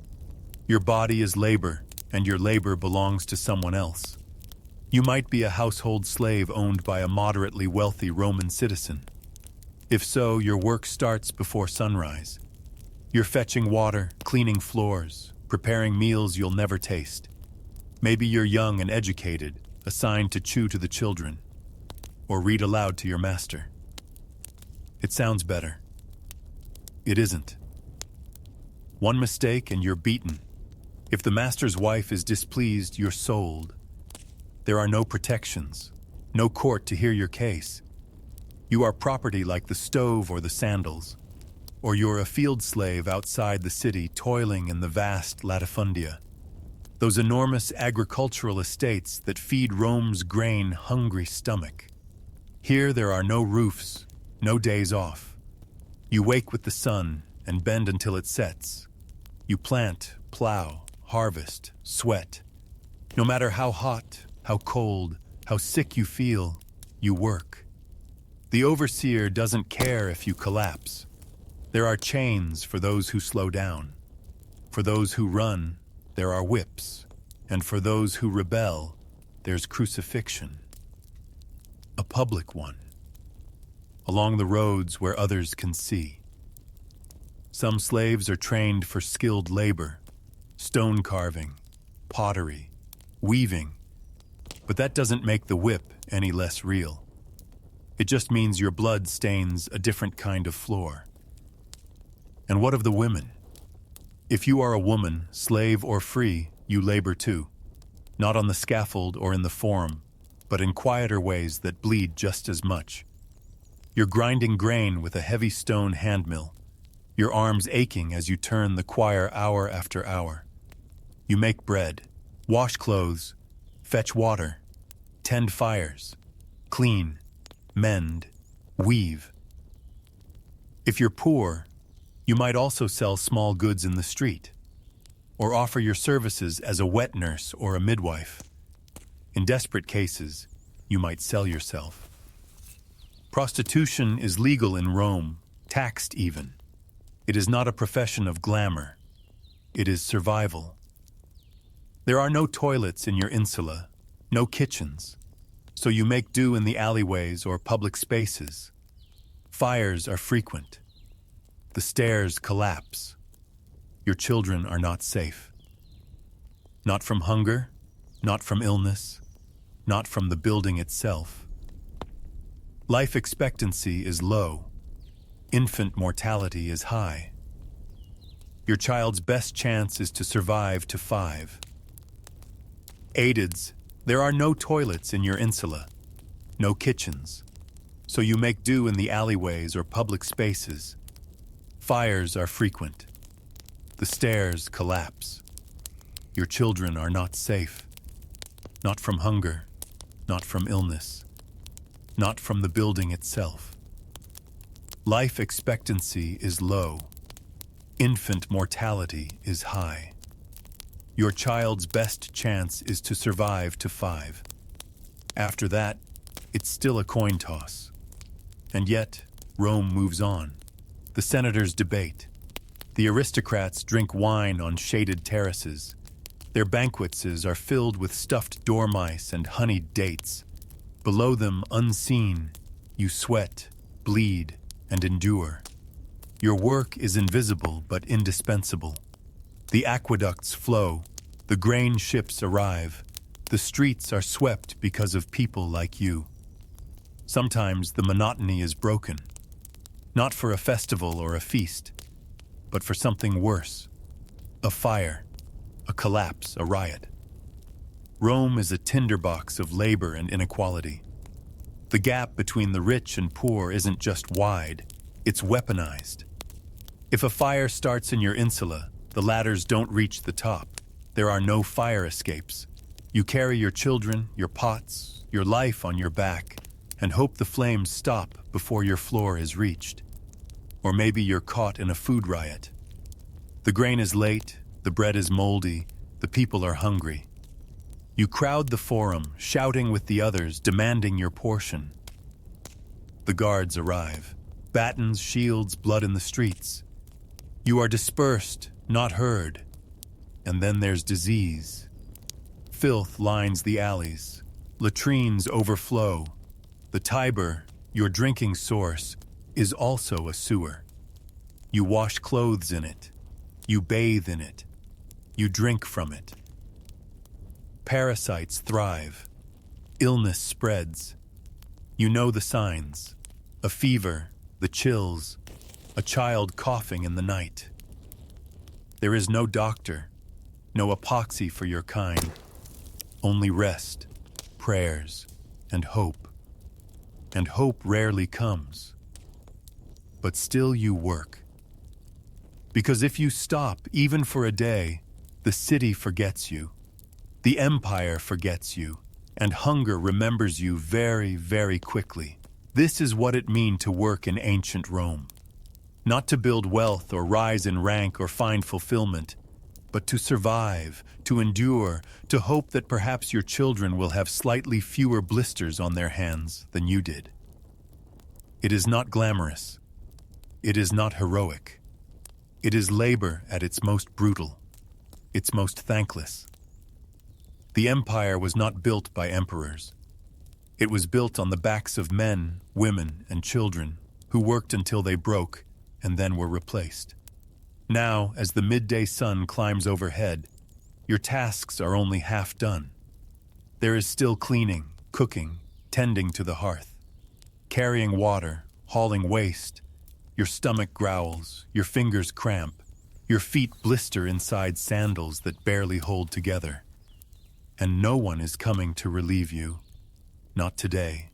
Your body is labor, and your labor belongs to someone else. You might be a household slave owned by a moderately wealthy Roman citizen. If so, your work starts before sunrise. You're fetching water, cleaning floors, preparing meals you'll never taste. Maybe you're young and educated, assigned to chew to the children, or read aloud to your master. It sounds better. It isn't. One mistake and you're beaten. If the master's wife is displeased, you're sold. There are no protections, no court to hear your case. You are property like the stove or the sandals, or you're a field slave outside the city toiling in the vast latifundia, those enormous agricultural estates that feed Rome's grain-hungry stomach. Here there are no roofs, no days off. You wake with the sun and bend until it sets. You plant, plow, harvest, sweat. No matter how hot, how cold, how sick you feel, you work. The overseer doesn't care if you collapse. There are chains for those who slow down. For those who run, there are whips. And for those who rebel, there's crucifixion. A public one. Along the roads where others can see. Some slaves are trained for skilled labor, stone carving, pottery, weaving, but that doesn't make the whip any less real. It just means your blood stains a different kind of floor. And what of the women? If you are a woman, slave or free, you labor too. Not on the scaffold or in the forum, but in quieter ways that bleed just as much. You're grinding grain with a heavy stone handmill, your arms aching as you turn the quire hour after hour. You make bread, wash clothes, fetch water, tend fires, clean, mend, weave. If you're poor, you might also sell small goods in the street, or offer your services as a wet nurse or a midwife. In desperate cases, you might sell yourself. Prostitution is legal in Rome, taxed even. It is not a profession of glamour. It is survival. There are no toilets in your insula, no kitchens, so you make do in the alleyways or public spaces. Fires are frequent. The stairs collapse. Your children are not safe. Not from hunger, not from illness, not from the building itself. Life expectancy is low. Infant mortality is high. Your child's best chance is to survive to 5. Aidids, there are no toilets in your insula, no kitchens, so you make do in the alleyways or public spaces. Fires are frequent. The stairs collapse. Your children are not safe. Not from hunger, not from illness, not from the building itself. Life expectancy is low. Infant mortality is high. Your child's best chance is to survive to 5. After that, it's still a coin toss. And yet, Rome moves on. The senators debate. The aristocrats drink wine on shaded terraces. Their banquets are filled with stuffed dormice and honeyed dates. Below them, unseen, you sweat, bleed, and endure. Your work is invisible but indispensable. The aqueducts flow, the grain ships arrive, the streets are swept because of people like you. Sometimes the monotony is broken, not for a festival or a feast, but for something worse. A fire, a collapse, a riot. Rome is a tinderbox of labor and inequality. The gap between the rich and poor isn't just wide, it's weaponized. If a fire starts in your insula, the ladders don't reach the top. There are no fire escapes. You carry your children, your pots, your life on your back, and hope the flames stop before your floor is reached. Or maybe you're caught in a food riot. The grain is late, the bread is moldy, the people are hungry. You crowd the forum, shouting with the others, demanding your portion. The guards arrive. Batons, shields, blood in the streets. You are dispersed, not heard. And then there's disease. Filth lines the alleys. Latrines overflow. The Tiber, your drinking source, is also a sewer. You wash clothes in it. You bathe in it. You drink from it. Parasites thrive. Illness spreads. You know the signs. A fever, the chills, a child coughing in the night. There is no doctor, no epoxy for your kind. Only rest, prayers, and hope. And hope rarely comes. But still you work. Because if you stop, even for a day, the city forgets you. The empire forgets you. And hunger remembers you very, very quickly. This is what it meant to work in ancient Rome. Not to build wealth or rise in rank or find fulfillment, but to survive, to endure, to hope that perhaps your children will have slightly fewer blisters on their hands than you did. It is not glamorous. It is not heroic. It is labor at its most brutal, its most thankless. The empire was not built by emperors. It was built on the backs of men, women, and children who worked until they broke and then were replaced. Now, as the midday sun climbs overhead, your tasks are only half done. There is still cleaning, cooking, tending to the hearth, carrying water, hauling waste. Your stomach growls, your fingers cramp, your feet blister inside sandals that barely hold together. And no one is coming to relieve you. Not today,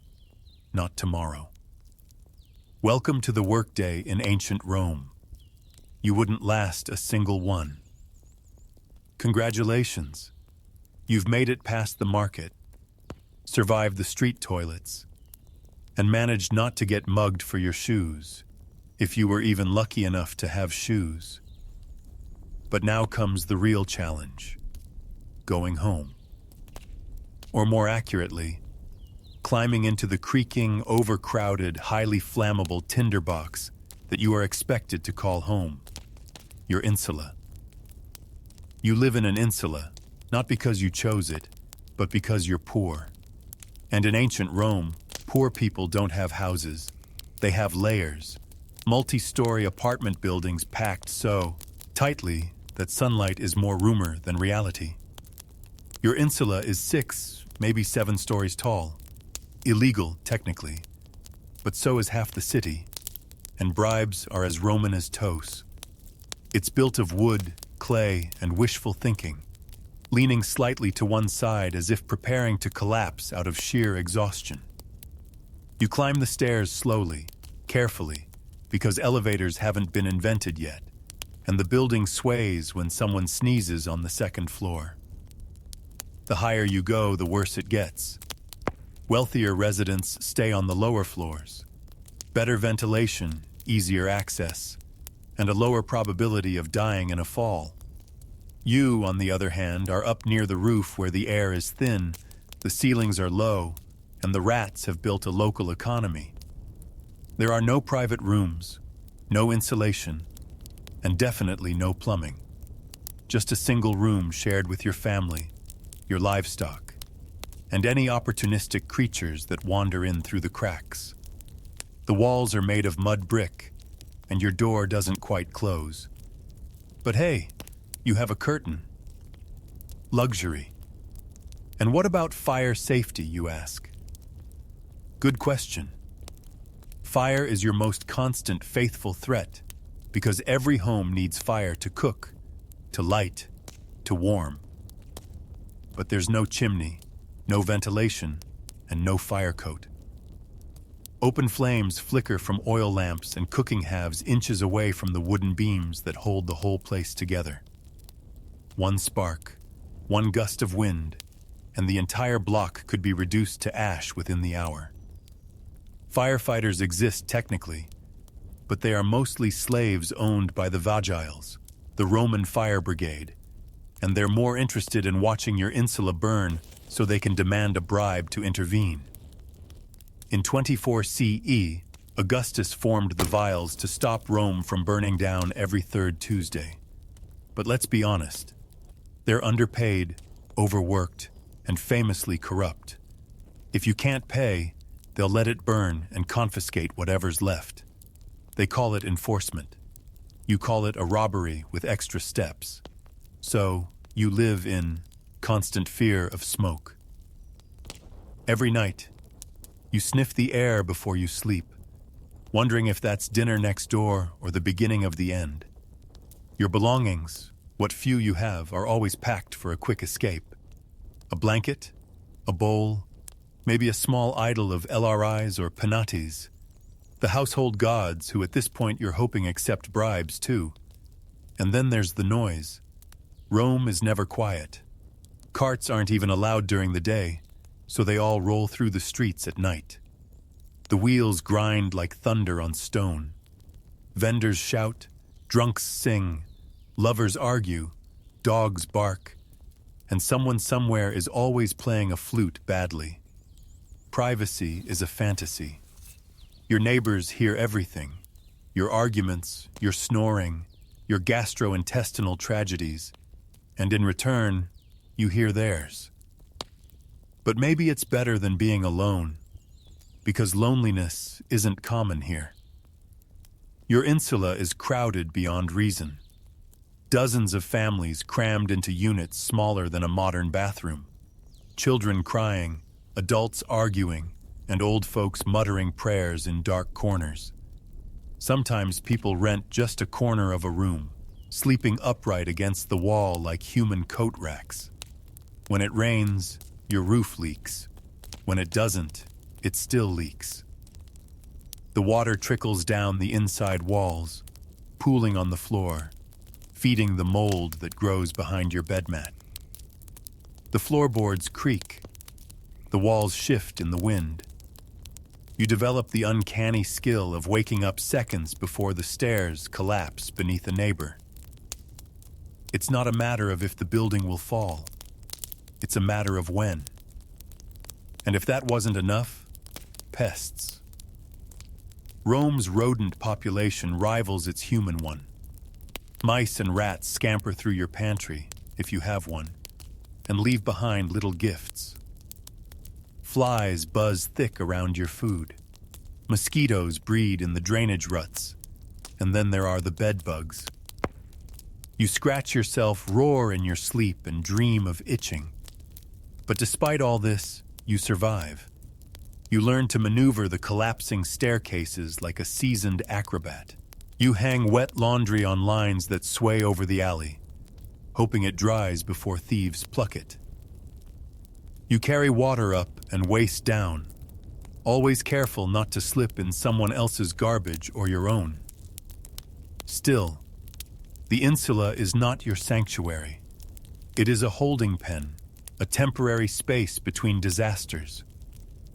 not tomorrow. Welcome to the workday in ancient Rome. You wouldn't last a single one. Congratulations. You've made it past the market, survived the street toilets, and managed not to get mugged for your shoes, if you were even lucky enough to have shoes. But now comes the real challenge, going home. Or more accurately, climbing into the creaking, overcrowded, highly flammable tinderbox that you are expected to call home, your insula. You live in an insula, not because you chose it, but because you're poor. And in ancient Rome, poor people don't have houses. They have layers, multi-story apartment buildings packed so tightly that sunlight is more rumor than reality. Your insula is 6, maybe 7 stories tall. Illegal, technically, but so is half the city, and bribes are as Roman as toast. It's built of wood, clay, and wishful thinking, leaning slightly to one side as if preparing to collapse out of sheer exhaustion. You climb the stairs slowly, carefully, because elevators haven't been invented yet, and the building sways when someone sneezes on the second floor. The higher you go, the worse it gets. Wealthier residents stay on the lower floors. Better ventilation, easier access. and a lower probability of dying in a fall. You, on the other hand, are up near the roof where the air is thin, the ceilings are low, and the rats have built a local economy. There are no private rooms, no insulation, and definitely no plumbing. Just a single room shared with your family, your livestock, and any opportunistic creatures that wander in through the cracks. The walls are made of mud brick, and your door doesn't quite close. But hey, you have a curtain. Luxury. And what about fire safety, you ask? Good question. Fire is your most constant, faithful threat, because every home needs fire to cook, to light, to warm. But there's no chimney, no ventilation, and no fire coat. Open flames flicker from oil lamps and cooking halves inches away from the wooden beams that hold the whole place together. One spark, one gust of wind, and the entire block could be reduced to ash within the hour. Firefighters exist technically, but they are mostly slaves owned by the Vagiles, the Roman fire brigade, and they're more interested in watching your insula burn so they can demand a bribe to intervene. In 24 CE, Augustus formed the Vials to stop Rome from burning down every third Tuesday. But let's be honest, they're underpaid, overworked, and famously corrupt. If you can't pay, they'll let it burn and confiscate whatever's left. They call it enforcement. You call it a robbery with extra steps. So, you live in constant fear of smoke. Every night, you sniff the air before you sleep, wondering if that's dinner next door or the beginning of the end. Your belongings, what few you have, are always packed for a quick escape. A blanket, a bowl, maybe a small idol of LRIs or penates. The household gods who at this point you're hoping accept bribes too. And then there's the noise. Rome is never quiet. Carts aren't even allowed during the day, so they all roll through the streets at night. The wheels grind like thunder on stone. Vendors shout, drunks sing, lovers argue, dogs bark, and someone somewhere is always playing a flute badly. Privacy is a fantasy. Your neighbors hear everything. Your arguments, your snoring, your gastrointestinal tragedies, and in return, you hear theirs. But maybe it's better than being alone, because loneliness isn't common here. Your insula is crowded beyond reason. Dozens of families crammed into units smaller than a modern bathroom. Children crying, adults arguing, and old folks muttering prayers in dark corners. Sometimes people rent just a corner of a room, sleeping upright against the wall like human coat racks. When it rains, your roof leaks. When it doesn't, it still leaks. The water trickles down the inside walls, pooling on the floor, feeding the mold that grows behind your bed mat. The floorboards creak. The walls shift in the wind. You develop the uncanny skill of waking up seconds before the stairs collapse beneath a neighbor. It's not a matter of if the building will fall. It's a matter of when. And if that wasn't enough, pests. Rome's rodent population rivals its human one. Mice and rats scamper through your pantry, if you have one, and leave behind little gifts. Flies buzz thick around your food. Mosquitoes breed in the drainage ruts, and then there are the bed bugs. You scratch yourself, roar in your sleep, and dream of itching. But despite all this, you survive. You learn to maneuver the collapsing staircases like a seasoned acrobat. You hang wet laundry on lines that sway over the alley, hoping it dries before thieves pluck it. You carry water up and waste down, always careful not to slip in someone else's garbage or your own. Still, the insula is not your sanctuary. It is a holding pen, a temporary space between disasters.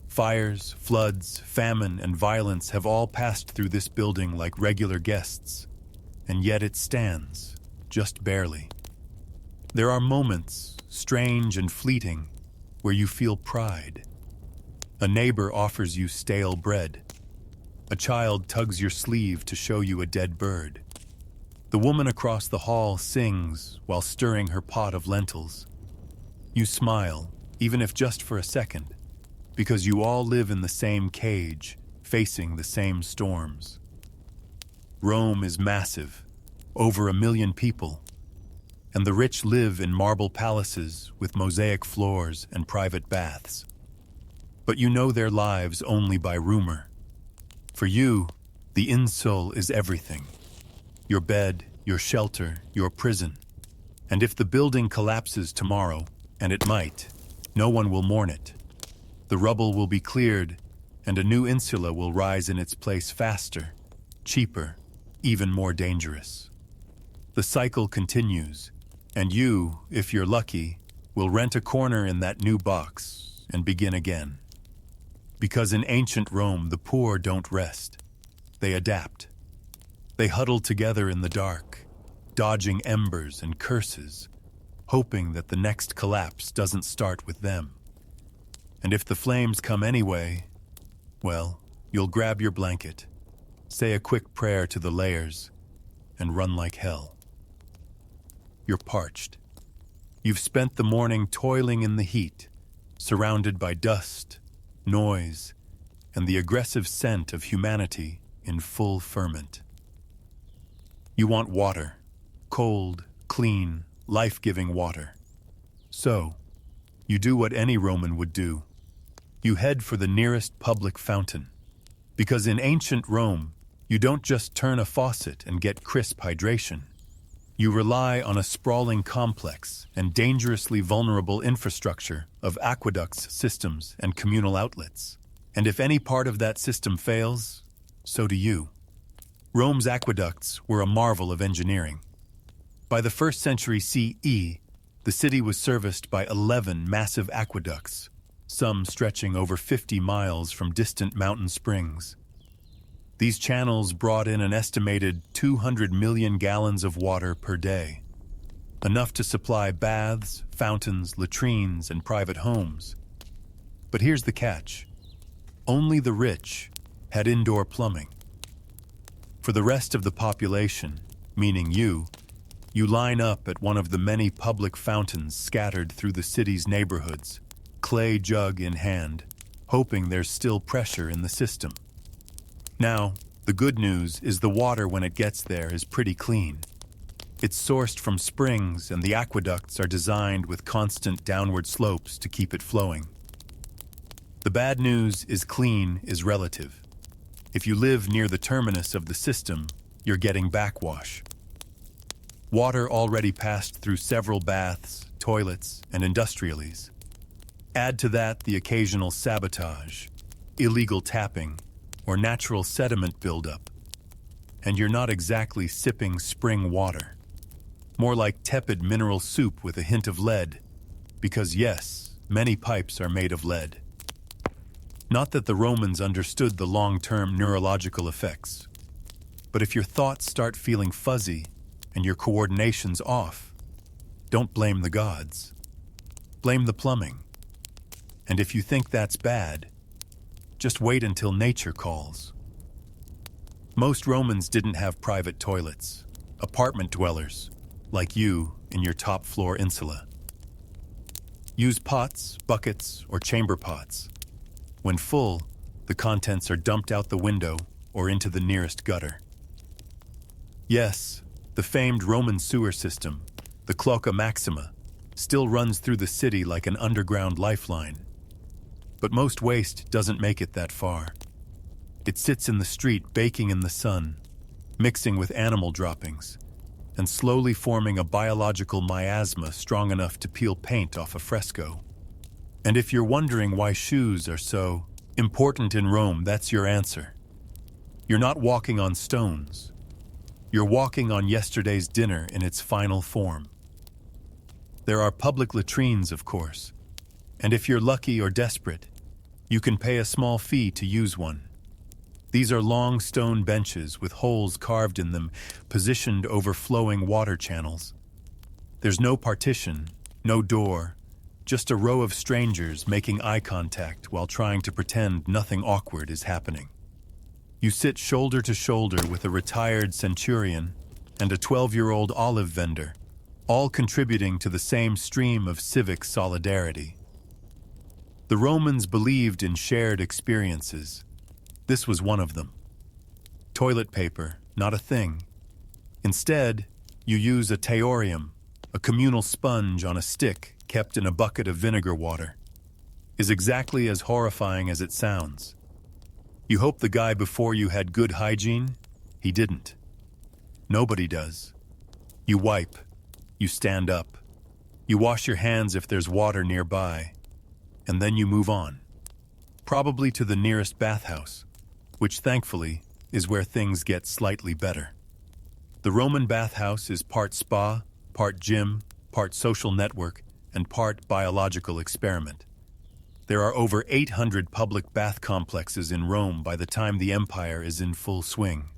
Fires, floods, famine, and violence have all passed through this building like regular guests, and yet it stands, just barely. There are moments, strange and fleeting, where you feel pride. A neighbor offers you stale bread. A child tugs your sleeve to show you a dead bird. The woman across the hall sings while stirring her pot of lentils. You smile, even if just for a second, because you all live in the same cage, facing the same storms. Rome is massive, over 1 million people, and the rich live in marble palaces with mosaic floors and private baths. But you know their lives only by rumor. For you, the insole is everything. Your bed, your shelter, your prison. And if the building collapses tomorrow, and it might, no one will mourn it. The rubble will be cleared, and a new insula will rise in its place faster, cheaper, even more dangerous. The cycle continues, and you, if you're lucky, will rent a corner in that new box and begin again. Because in ancient Rome, the poor don't rest. They adapt. They huddle together in the dark, dodging embers and curses, hoping that the next collapse doesn't start with them. And if the flames come anyway, well, you'll grab your blanket, say a quick prayer to the layers, and run like hell. You're parched. You've spent the morning toiling in the heat, surrounded by dust, noise, and the aggressive scent of humanity in full ferment. You want water, cold, clean, life-giving water. So, you do what any Roman would do. You head for the nearest public fountain. Because in ancient Rome, you don't just turn a faucet and get crisp hydration. You rely on a sprawling complex and dangerously vulnerable infrastructure of aqueducts, systems, and communal outlets. And if any part of that system fails, so do you. Rome's aqueducts were a marvel of engineering. By the 1st century CE, the city was serviced by 11 massive aqueducts, some stretching over 50 miles from distant mountain springs. These channels brought in an estimated 200 million gallons of water per day, enough to supply baths, fountains, latrines, and private homes. But here's the catch. Only the rich had indoor plumbing. For the rest of the population, meaning you line up at one of the many public fountains scattered through the city's neighborhoods, clay jug in hand, hoping there's still pressure in the system. Now, the good news is the water when it gets there is pretty clean. It's sourced from springs, and the aqueducts are designed with constant downward slopes to keep it flowing. The bad news is clean is relative. If you live near the terminus of the system, you're getting backwash. Water already passed through several baths, toilets, and industriales. Add to that the occasional sabotage, illegal tapping, or natural sediment buildup, and you're not exactly sipping spring water. More like tepid mineral soup with a hint of lead, because yes, many pipes are made of lead. Not that the Romans understood the long-term neurological effects, but if your thoughts start feeling fuzzy and your coordination's off, don't blame the gods. Blame the plumbing. And if you think that's bad, just wait until nature calls. Most Romans didn't have private toilets, apartment dwellers, like you in your top-floor insula. Use pots, buckets, or chamber pots. When full, the contents are dumped out the window or into the nearest gutter. Yes, the famed Roman sewer system, the Cloaca Maxima, still runs through the city like an underground lifeline. But most waste doesn't make it that far. It sits in the street baking in the sun, mixing with animal droppings, and slowly forming a biological miasma strong enough to peel paint off a fresco. And if you're wondering why shoes are so important in Rome, that's your answer. You're not walking on stones. You're walking on yesterday's dinner in its final form. There are public latrines, of course, and if you're lucky or desperate, you can pay a small fee to use one. These are long stone benches with holes carved in them, positioned over flowing water channels. There's no partition, no door, just a row of strangers making eye contact while trying to pretend nothing awkward is happening. You sit shoulder to shoulder with a retired centurion and a 12-year-old olive vendor, all contributing to the same stream of civic solidarity. The Romans believed in shared experiences. This was one of them. Toilet paper, not a thing. Instead, you use a taorium, a communal sponge on a stick kept in a bucket of vinegar water. Is exactly as horrifying as it sounds. You hope the guy before you had good hygiene? He didn't. Nobody does. You wipe. You stand up. You wash your hands if there's water nearby. And then you move on. Probably to the nearest bathhouse, which thankfully is where things get slightly better. The Roman bathhouse is part spa, part gym, part social network, and part biological experiment. There are over 800 public bath complexes in Rome by the time the empire is in full swing.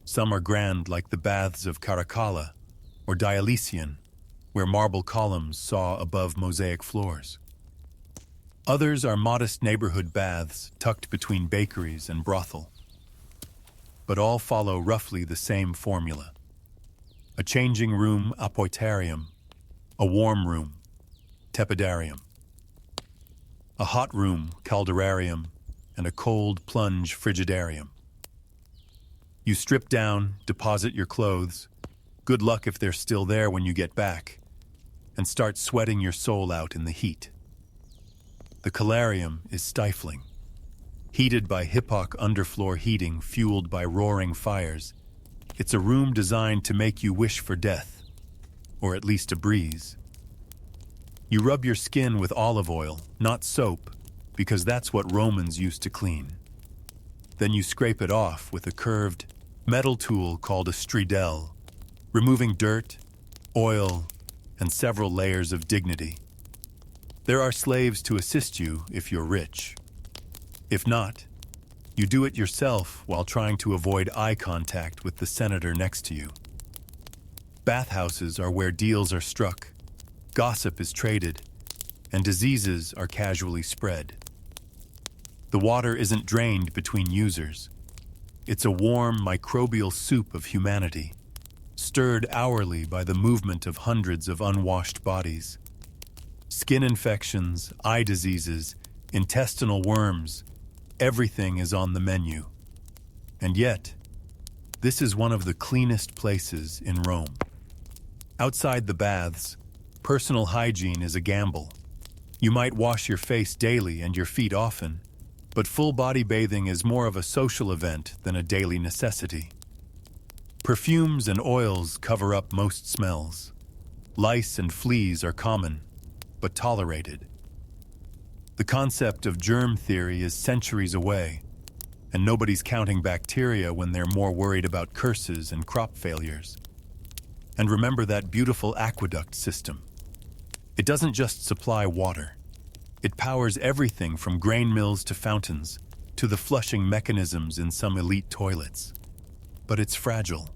Some are grand like the baths of Caracalla or Dionysian, where marble columns saw above mosaic floors. Others are modest neighborhood baths tucked between bakeries and brothel. But all follow roughly the same formula. A changing room apoiterium, a warm room tepidarium, a hot room calderarium, and a cold plunge frigidarium. You strip down, deposit your clothes, good luck if they're still there when you get back, and start sweating your soul out in the heat. The calarium is stifling. Heated by hypoc underfloor heating fueled by roaring fires, it's a room designed to make you wish for death, or at least a breeze. You rub your skin with olive oil, not soap, because that's what Romans used to clean. Then you scrape it off with a curved metal tool called a stridel, removing dirt, oil, and several layers of dignity. There are slaves to assist you if you're rich. If not, you do it yourself while trying to avoid eye contact with the senator next to you. Bathhouses are where deals are struck, gossip is traded, and diseases are casually spread. The water isn't drained between users. It's a warm microbial soup of humanity, stirred hourly by the movement of hundreds of unwashed bodies. Skin infections, eye diseases, intestinal worms, everything is on the menu. And yet, this is one of the cleanest places in Rome. Outside the baths, personal hygiene is a gamble. You might wash your face daily and your feet often, but full body bathing is more of a social event than a daily necessity. Perfumes and oils cover up most smells. Lice and fleas are common, but tolerated. The concept of germ theory is centuries away, and nobody's counting bacteria when they're more worried about curses and crop failures. And remember that beautiful aqueduct system. It doesn't just supply water. It powers everything from grain mills to fountains, to the flushing mechanisms in some elite toilets. But it's fragile.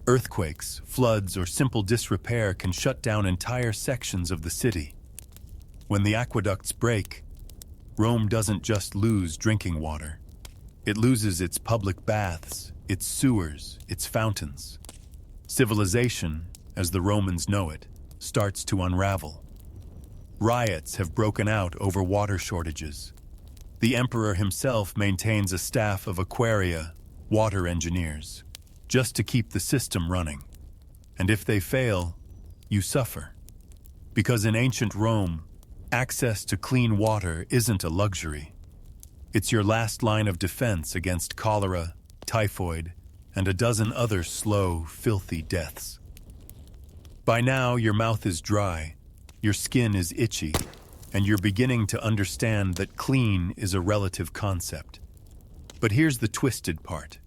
Earthquakes, floods, or simple disrepair can shut down entire sections of the city. When the aqueducts break, Rome doesn't just lose drinking water. It loses its public baths, its sewers, its fountains. Civilization, as the Romans know it, starts to unravel. Riots have broken out over water shortages. The emperor himself maintains a staff of aquaria, water engineers, just to keep the system running. And if they fail, you suffer. Because in ancient Rome, access to clean water isn't a luxury. It's your last line of defense against cholera, typhoid, and a dozen other slow, filthy deaths. By now, your mouth is dry, your skin is itchy, and you're beginning to understand that clean is a relative concept. But here's the twisted part.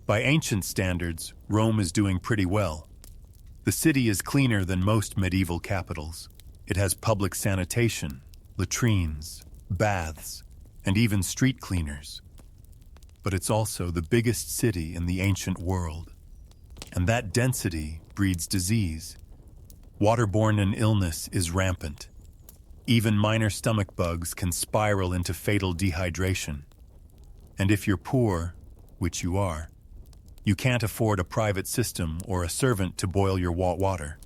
By ancient standards, Rome is doing pretty well. The city is cleaner than most medieval capitals. It has public sanitation, latrines, baths, and even street cleaners. but it's also the biggest city in the ancient world. And that density breeds disease. Waterborne illness is rampant. Even minor stomach bugs can spiral into fatal dehydration. And if you're poor, which you are, you can't afford a private system or a servant to boil your water.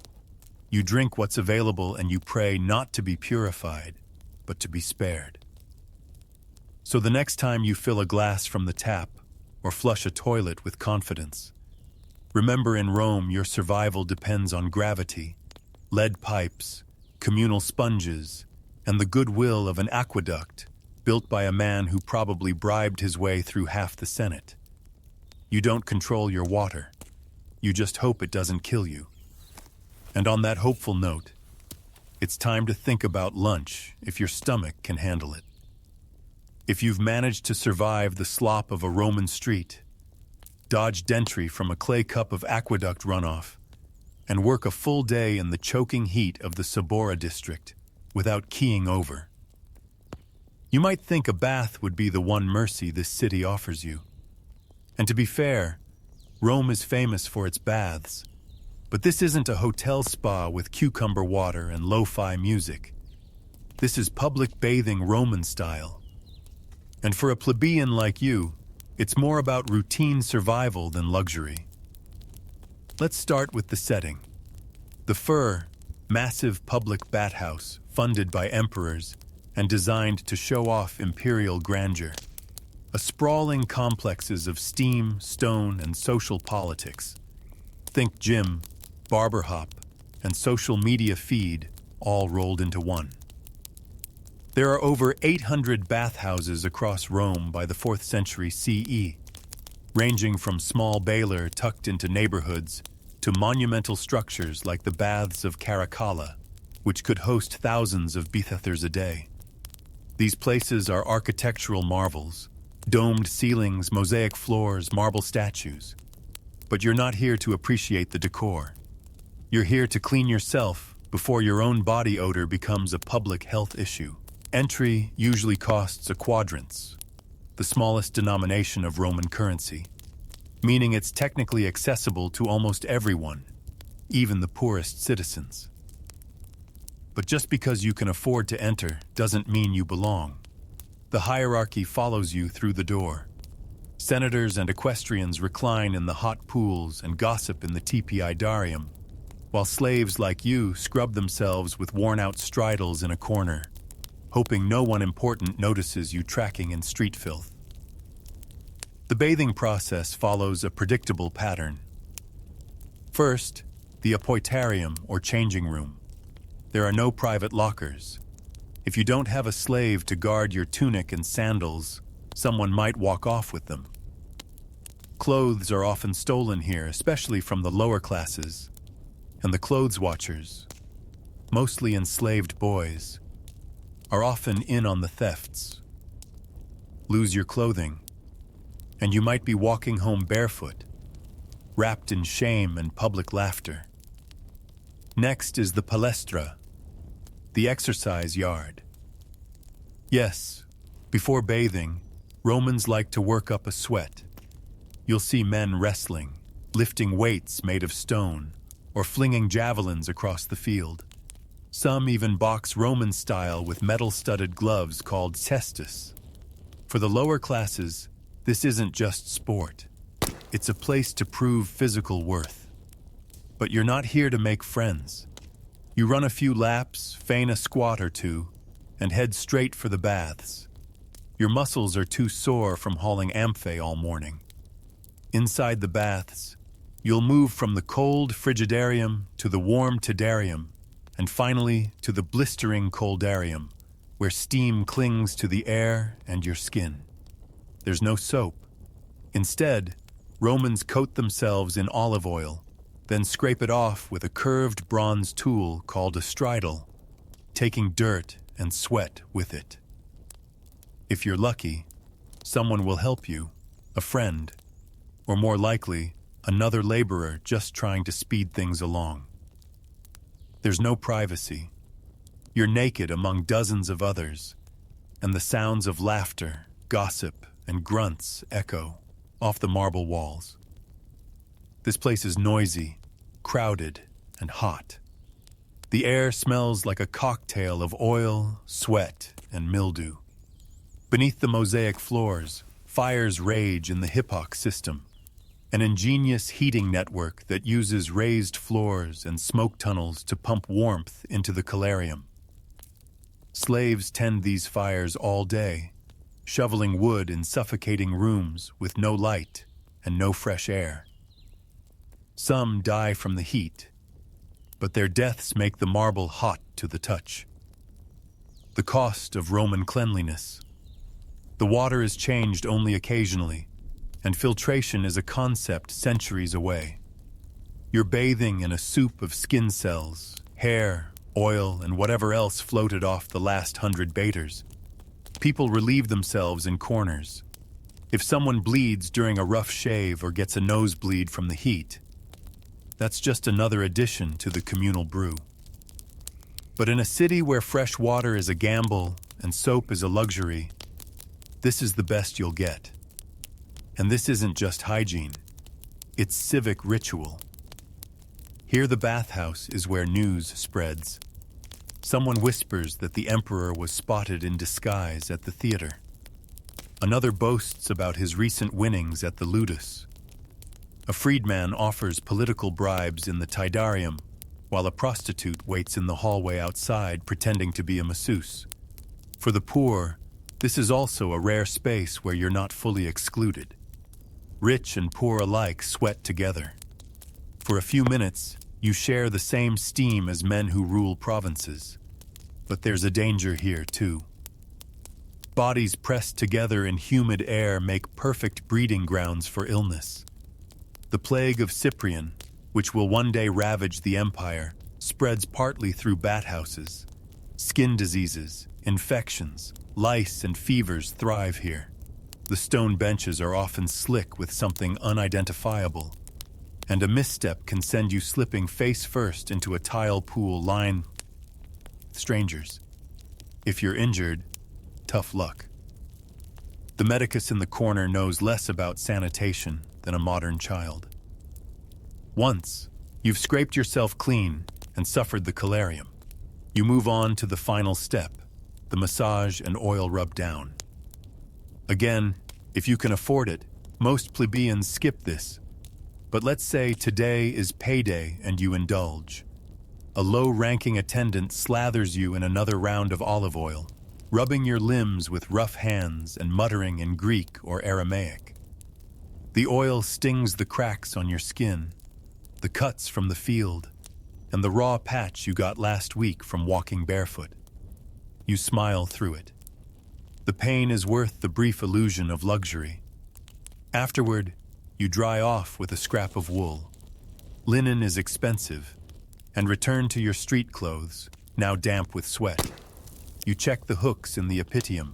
You drink what's available and you pray not to be purified, but to be spared. So the next time you fill a glass from the tap or flush a toilet with confidence, remember in Rome your survival depends on gravity, lead pipes, communal sponges, and the goodwill of an aqueduct built by a man who probably bribed his way through half the Senate. You don't control your water. You just hope it doesn't kill you. And on that hopeful note, it's time to think about lunch if your stomach can handle it. If you've managed to survive the slop of a Roman street, dodge entry from a clay cup of aqueduct runoff, and work a full day in the choking heat of the Sabora district without keying over, you might think a bath would be the one mercy this city offers you. And to be fair, Rome is famous for its baths, but this isn't a hotel spa with cucumber water and lo-fi music. This is public bathing Roman style. And for a plebeian like you, it's more about routine survival than luxury. Let's start with the setting. The massive public bathhouse funded by emperors and designed to show off imperial grandeur. A sprawling complexes of steam, stone, and social politics. Think gym, barber hop, and social media feed all rolled into one. There are over 800 bathhouses across Rome by the 4th century CE, ranging from small baler tucked into neighborhoods to monumental structures like the Baths of Caracalla, which could host thousands of bathers a day. These places are architectural marvels, domed ceilings, mosaic floors, marble statues. But you're not here to appreciate the decor. You're here to clean yourself before your own body odor becomes a public health issue. Entry usually costs a quadrans, the smallest denomination of Roman currency, meaning it's technically accessible to almost everyone, even the poorest citizens. But just because you can afford to enter doesn't mean you belong. The hierarchy follows you through the door. Senators and equestrians recline in the hot pools and gossip in the tepidarium, while slaves like you scrub themselves with worn-out stridles in a corner, hoping no one important notices you tracking in street filth. The bathing process follows a predictable pattern. First, the apoiterium, or changing room. There are no private lockers. If you don't have a slave to guard your tunic and sandals, someone might walk off with them. Clothes are often stolen here, especially from the lower classes, and the clothes watchers, mostly enslaved boys, are often in on the thefts. Lose your clothing, and you might be walking home barefoot, wrapped in shame and public laughter. Next is the palestra, the exercise yard. Yes, before bathing, Romans like to work up a sweat. You'll see men wrestling, lifting weights made of stone, or flinging javelins across the field. Some even box Roman style with metal-studded gloves called cestus. For the lower classes, this isn't just sport. It's a place to prove physical worth. But you're not here to make friends. You run a few laps, feign a squat or two, and head straight for the baths. Your muscles are too sore from hauling amphe all morning. Inside the baths, you'll move from the cold frigidarium to the warm tedarium, and finally to the blistering coldarium, where steam clings to the air and your skin. There's no soap. Instead, Romans coat themselves in olive oil, then scrape it off with a curved bronze tool called a stridle, taking dirt and sweat with it. If you're lucky, someone will help you, a friend, or more likely, another laborer just trying to speed things along. There's no privacy. You're naked among dozens of others, and the sounds of laughter, gossip, and grunts echo off the marble walls. This place is noisy, crowded, and hot. The air smells like a cocktail of oil, sweat, and mildew. Beneath the mosaic floors, fires rage in the hypox system, an ingenious heating network that uses raised floors and smoke tunnels to pump warmth into the calarium. Slaves tend these fires all day, shoveling wood in suffocating rooms with no light and no fresh air. Some die from the heat, but their deaths make the marble hot to the touch. The cost of Roman cleanliness. The water is changed only occasionally, and filtration is a concept centuries away. You're bathing in a soup of skin cells, hair, oil, and whatever else floated off the last 100 baiters. People relieve themselves in corners. If someone bleeds during a rough shave or gets a nosebleed from the heat, that's just another addition to the communal brew. But in a city where fresh water is a gamble and soap is a luxury, this is the best you'll get. And this isn't just hygiene, it's civic ritual. Here the bathhouse is where news spreads. Someone whispers that the emperor was spotted in disguise at the theater. Another boasts about his recent winnings at the ludus. A freedman offers political bribes in the Tidarium, while a prostitute waits in the hallway outside pretending to be a masseuse. For the poor, this is also a rare space where you're not fully excluded. Rich and poor alike sweat together. For a few minutes, you share the same steam as men who rule provinces. But there's a danger here, too. Bodies pressed together in humid air make perfect breeding grounds for illness. The plague of Cyprian, which will one day ravage the empire, spreads partly through bathhouses. Skin diseases, infections, lice, and fevers thrive here. The stone benches are often slick with something unidentifiable, and a misstep can send you slipping face first into a tile pool lined with strangers. If you're injured, tough luck. The medicus in the corner knows less about sanitation than a modern child. Once, you've scraped yourself clean and suffered the calarium. You move on to the final step, the massage and oil rub down. Again, if you can afford it, most plebeians skip this. But let's say today is payday and you indulge. A low-ranking attendant slathers you in another round of olive oil, rubbing your limbs with rough hands and muttering in Greek or Aramaic. The oil stings the cracks on your skin, the cuts from the field, and the raw patch you got last week from walking barefoot. You smile through it. The pain is worth the brief illusion of luxury. Afterward, you dry off with a scrap of wool. Linen is expensive, and return to your street clothes, now damp with sweat. You check the hooks in the epitium.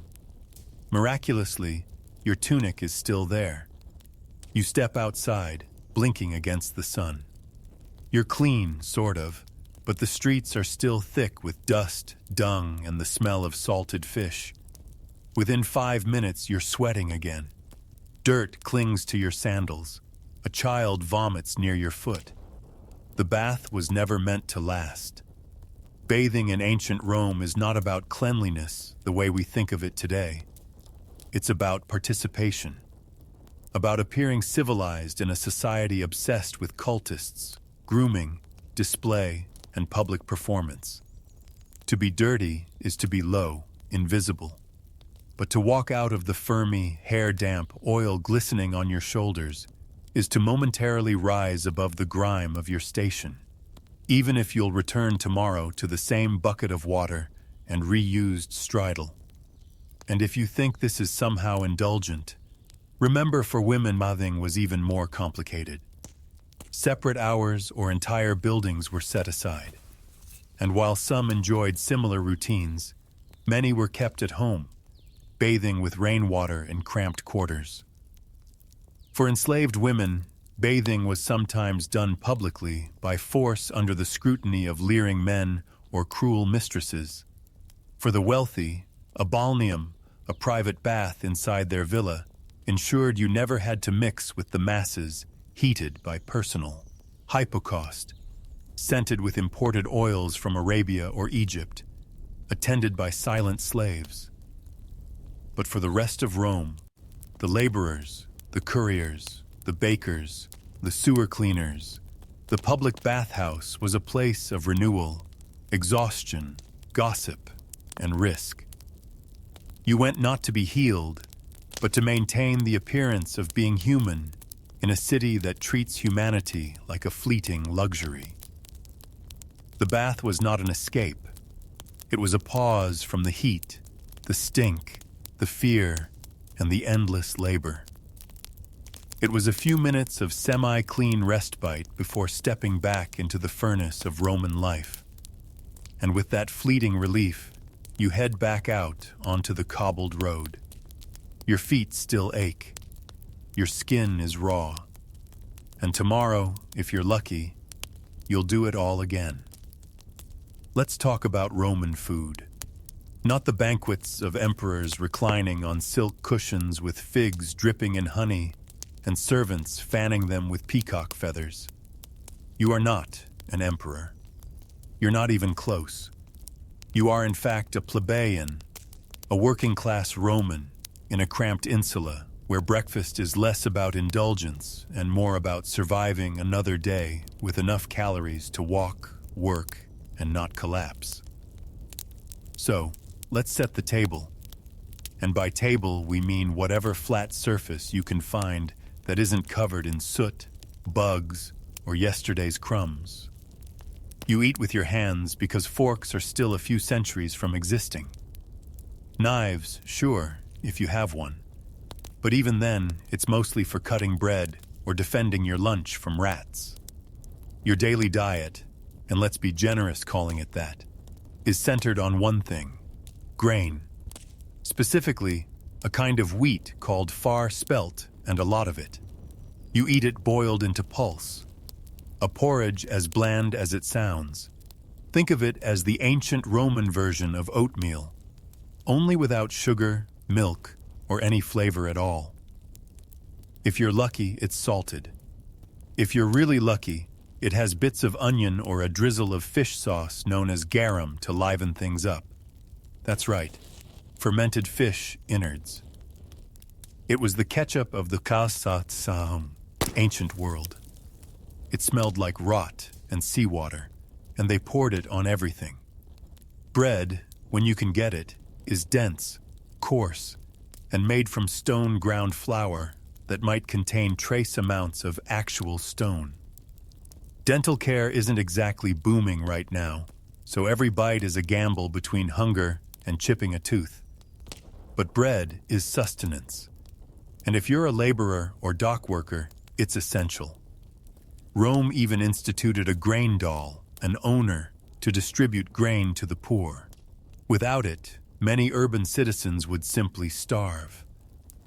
Miraculously, your tunic is still there. You step outside, blinking against the sun. You're clean, sort of, but the streets are still thick with dust, dung, and the smell of salted fish. Within 5 minutes, you're sweating again. Dirt clings to your sandals. A child vomits near your foot. The bath was never meant to last. Bathing in ancient Rome is not about cleanliness the way we think of it today. It's about participation. About appearing civilized in a society obsessed with cultists, grooming, display, and public performance. To be dirty is to be low, invisible. But to walk out of the Fermi, hair-damp, oil glistening on your shoulders is to momentarily rise above the grime of your station, even if you'll return tomorrow to the same bucket of water and reused stridle. And if you think this is somehow indulgent, remember for women bathing was even more complicated. Separate hours or entire buildings were set aside. And while some enjoyed similar routines, many were kept at home, bathing with rainwater in cramped quarters. For enslaved women, bathing was sometimes done publicly by force under the scrutiny of leering men or cruel mistresses. For the wealthy, a balneum, a private bath inside their villa, ensured you never had to mix with the masses heated by personal hypocaust, scented with imported oils from Arabia or Egypt, attended by silent slaves. But for the rest of Rome, the laborers, the couriers, the bakers, the sewer cleaners, the public bathhouse was a place of renewal, exhaustion, gossip, and risk. You went not to be healed, but to maintain the appearance of being human in a city that treats humanity like a fleeting luxury. The bath was not an escape. It was a pause from the heat, the stink, the fear, and the endless labor. It was a few minutes of semi-clean respite before stepping back into the furnace of Roman life. And with that fleeting relief, you head back out onto the cobbled road. Your feet still ache. Your skin is raw. And tomorrow, if you're lucky, you'll do it all again. Let's talk about Roman food. Not the banquets of emperors reclining on silk cushions with figs dripping in honey and servants fanning them with peacock feathers. You are not an emperor. You're not even close. You are in fact a plebeian, a working-class Roman in a cramped insula where breakfast is less about indulgence and more about surviving another day with enough calories to walk, work, and not collapse. So, let's set the table. And by table, we mean whatever flat surface you can find that isn't covered in soot, bugs, or yesterday's crumbs. You eat with your hands because forks are still a few centuries from existing. Knives, sure, if you have one. But even then, it's mostly for cutting bread or defending your lunch from rats. Your daily diet, and let's be generous calling it that, is centered on one thing: grain. Specifically, a kind of wheat called far spelt, and a lot of it. You eat it boiled into pulse, a porridge as bland as it sounds. Think of it as the ancient Roman version of oatmeal, only without sugar, milk, or any flavor at all. If you're lucky, it's salted. If you're really lucky, it has bits of onion or a drizzle of fish sauce known as garum to liven things up. That's right, fermented fish innards. It was the ketchup of the ancient world. It smelled like rot and seawater, and they poured it on everything. Bread, when you can get it, is dense, coarse, and made from stone-ground flour that might contain trace amounts of actual stone. Dental care isn't exactly booming right now, so every bite is a gamble between hunger and chipping a tooth. But bread is sustenance, and if you're a laborer or dock worker, it's essential. Rome even instituted a grain dole, an owner, to distribute grain to the poor. Without it, many urban citizens would simply starve.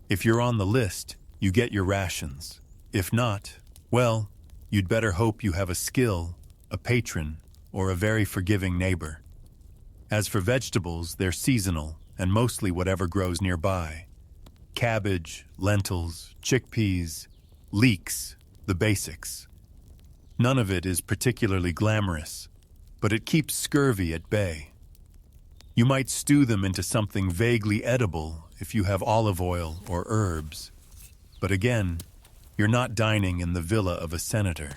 If you're on the list, you get your rations. If not, well, you'd better hope you have a skill, a patron, or a very forgiving neighbor. As for vegetables, they're seasonal and mostly whatever grows nearby. Cabbage, lentils, chickpeas, leeks, the basics. None of it is particularly glamorous, but it keeps scurvy at bay. You might stew them into something vaguely edible if you have olive oil or herbs. But again, you're not dining in the villa of a senator.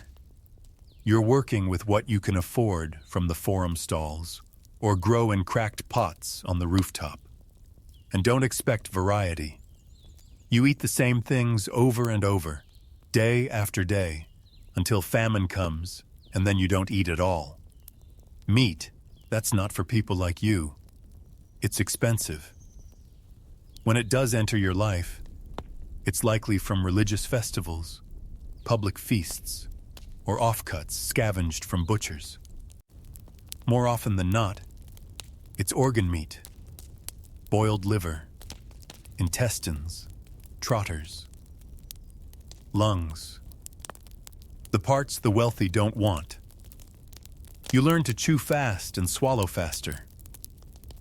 You're working with what you can afford from the forum stalls or grow in cracked pots on the rooftop. And don't expect variety. You eat the same things over and over, day after day, until famine comes, and then you don't eat at all. Meat, that's not for people like you. It's expensive. When it does enter your life, it's likely from religious festivals, public feasts, or offcuts scavenged from butchers. More often than not, it's organ meat, boiled liver, intestines, trotters, lungs, the parts the wealthy don't want. You learn to chew fast and swallow faster.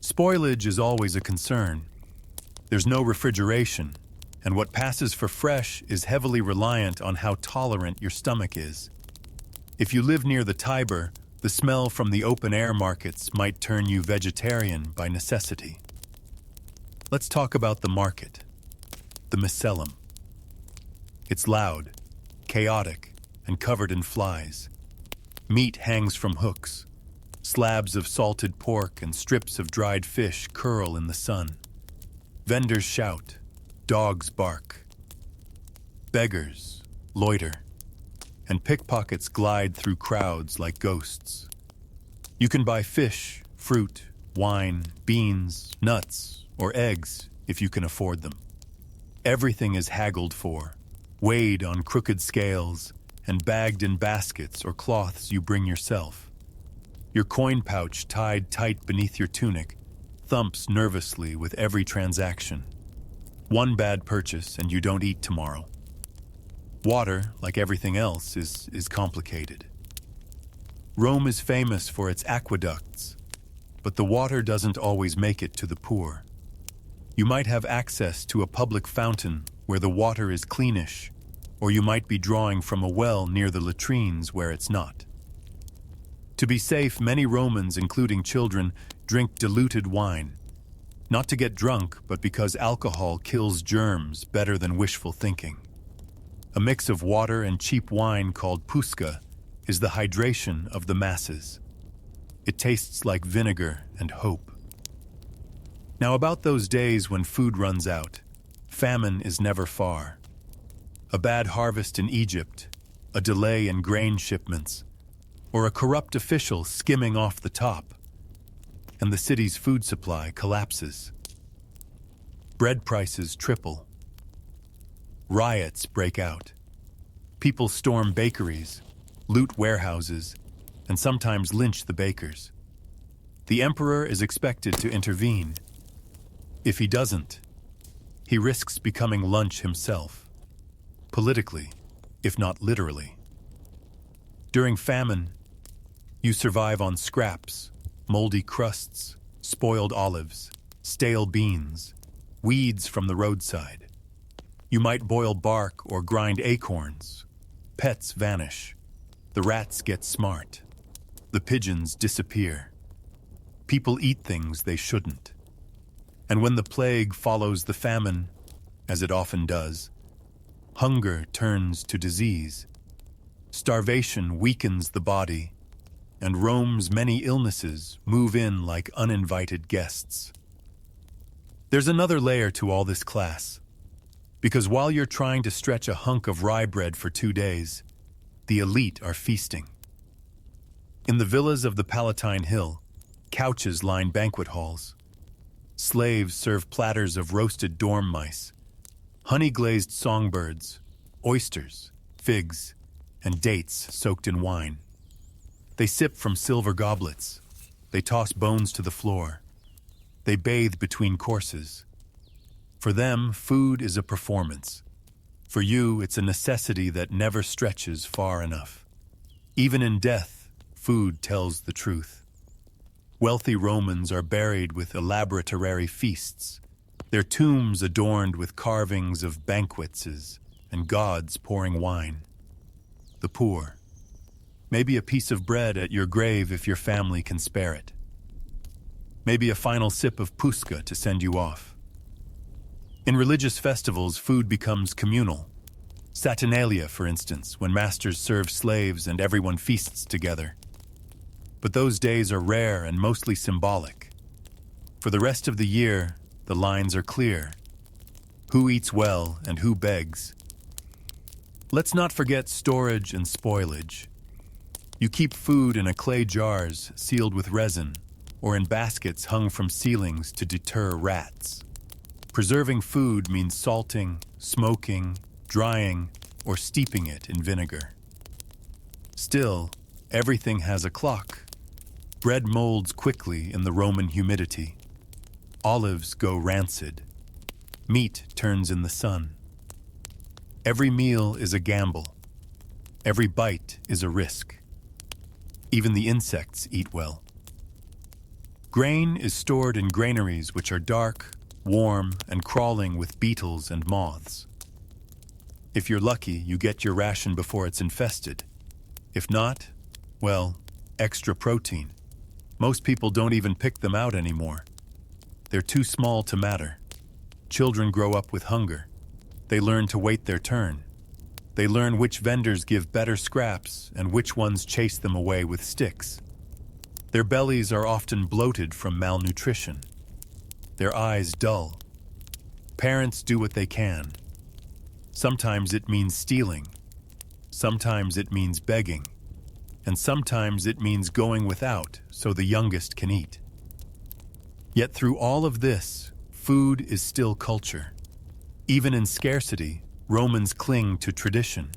Spoilage is always a concern. There's no refrigeration, and what passes for fresh is heavily reliant on how tolerant your stomach is. If you live near the Tiber, the smell from the open-air markets might turn you vegetarian by necessity. Let's talk about the market, the mycelium. It's loud, chaotic, and covered in flies. Meat hangs from hooks. Slabs of salted pork and strips of dried fish curl in the sun. Vendors shout. Dogs bark. Beggars loiter. And pickpockets glide through crowds like ghosts. You can buy fish, fruit, wine, beans, nuts, or eggs if you can afford them. Everything is haggled for, weighed on crooked scales, and bagged in baskets or cloths you bring yourself. Your coin pouch, tied tight beneath your tunic, thumps nervously with every transaction. One bad purchase and you don't eat tomorrow. Water, like everything else, is complicated. Rome is famous for its aqueducts, but the water doesn't always make it to the poor. You might have access to a public fountain where the water is cleanish, or you might be drawing from a well near the latrines where it's not. To be safe, many Romans, including children, drink diluted wine, not to get drunk, but because alcohol kills germs better than wishful thinking. A mix of water and cheap wine called puska is the hydration of the masses. It tastes like vinegar and hope. Now, about those days when food runs out, famine is never far. A bad harvest in Egypt, a delay in grain shipments, or a corrupt official skimming off the top, and the city's food supply collapses. Bread prices triple. Riots break out. People storm bakeries, loot warehouses, and sometimes lynch the bakers. The emperor is expected to intervene. If he doesn't, he risks becoming lunch himself, politically, if not literally. During famine, you survive on scraps, moldy crusts, spoiled olives, stale beans, weeds from the roadside. You might boil bark or grind acorns. Pets vanish. The rats get smart. The pigeons disappear. People eat things they shouldn't. And when the plague follows the famine, as it often does, hunger turns to disease. Starvation weakens the body, and Rome's many illnesses move in like uninvited guests. There's another layer to all this class, because while you're trying to stretch a hunk of rye bread for 2 days, the elite are feasting. In the villas of the Palatine Hill, couches line banquet halls. Slaves serve platters of roasted dorm mice, honey-glazed songbirds, oysters, figs, and dates soaked in wine. They sip from silver goblets. They toss bones to the floor. They bathe between courses. For them, food is a performance. For you, it's a necessity that never stretches far enough. Even in death, food tells the truth. Wealthy Romans are buried with elaboratory feasts, their tombs adorned with carvings of banquets and gods pouring wine. The poor. Maybe a piece of bread at your grave if your family can spare it. Maybe a final sip of puska to send you off. In religious festivals, food becomes communal. Saturnalia, for instance, when masters serve slaves and everyone feasts together. But those days are rare and mostly symbolic. For the rest of the year, the lines are clear. Who eats well and who begs? Let's not forget storage and spoilage. You keep food in clay jars sealed with resin, or in baskets hung from ceilings to deter rats. Preserving food means salting, smoking, drying, or steeping it in vinegar. Still, everything has a clock. Bread molds quickly in the Roman humidity. Olives go rancid. Meat turns in the sun. Every meal is a gamble. Every bite is a risk. Even the insects eat well. Grain is stored in granaries which are dark, warm and crawling with beetles and moths. If you're lucky, you get your ration before it's infested. If not, well, extra protein. Most people don't even pick them out anymore. They're too small to matter. Children grow up with hunger. They learn to wait their turn. They learn which vendors give better scraps and which ones chase them away with sticks. Their bellies are often bloated from malnutrition. Their eyes dull. Parents do what they can. Sometimes it means stealing. Sometimes it means begging. And sometimes it means going without so the youngest can eat. Yet through all of this, food is still culture. Even in scarcity, Romans cling to tradition.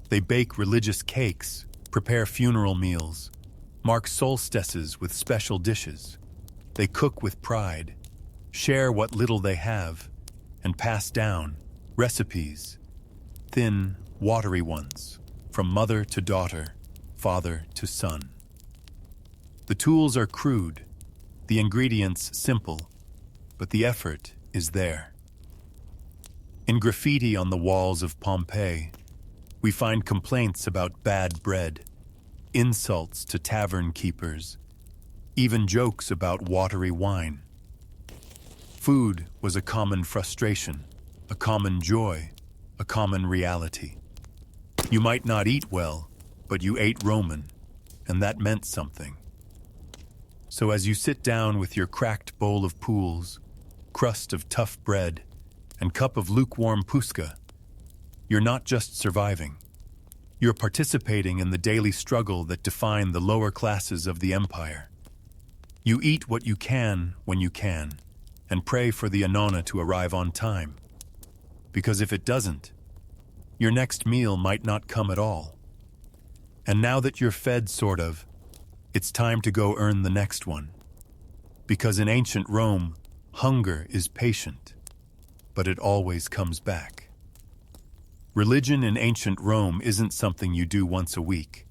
They bake religious cakes, prepare funeral meals, mark solstices with special dishes. They cook with pride, share what little they have, and pass down recipes, thin, watery ones, from mother to daughter, father to son. The tools are crude, the ingredients simple, but the effort is there. In graffiti on the walls of Pompeii, we find complaints about bad bread, insults to tavern keepers, even jokes about watery wine. Food was a common frustration, a common joy, a common reality. You might not eat well, but you ate Roman, and that meant something. So as you sit down with your cracked bowl of pools, crust of tough bread, and cup of lukewarm puska, you're not just surviving. You're participating in the daily struggle that defined the lower classes of the empire. You eat what you can when you can, and pray for the annona to arrive on time. Because if it doesn't, your next meal might not come at all. And now that you're fed, sort of, it's time to go earn the next one. Because in ancient Rome, hunger is patient, but it always comes back. Religion in ancient Rome isn't something you do once a week.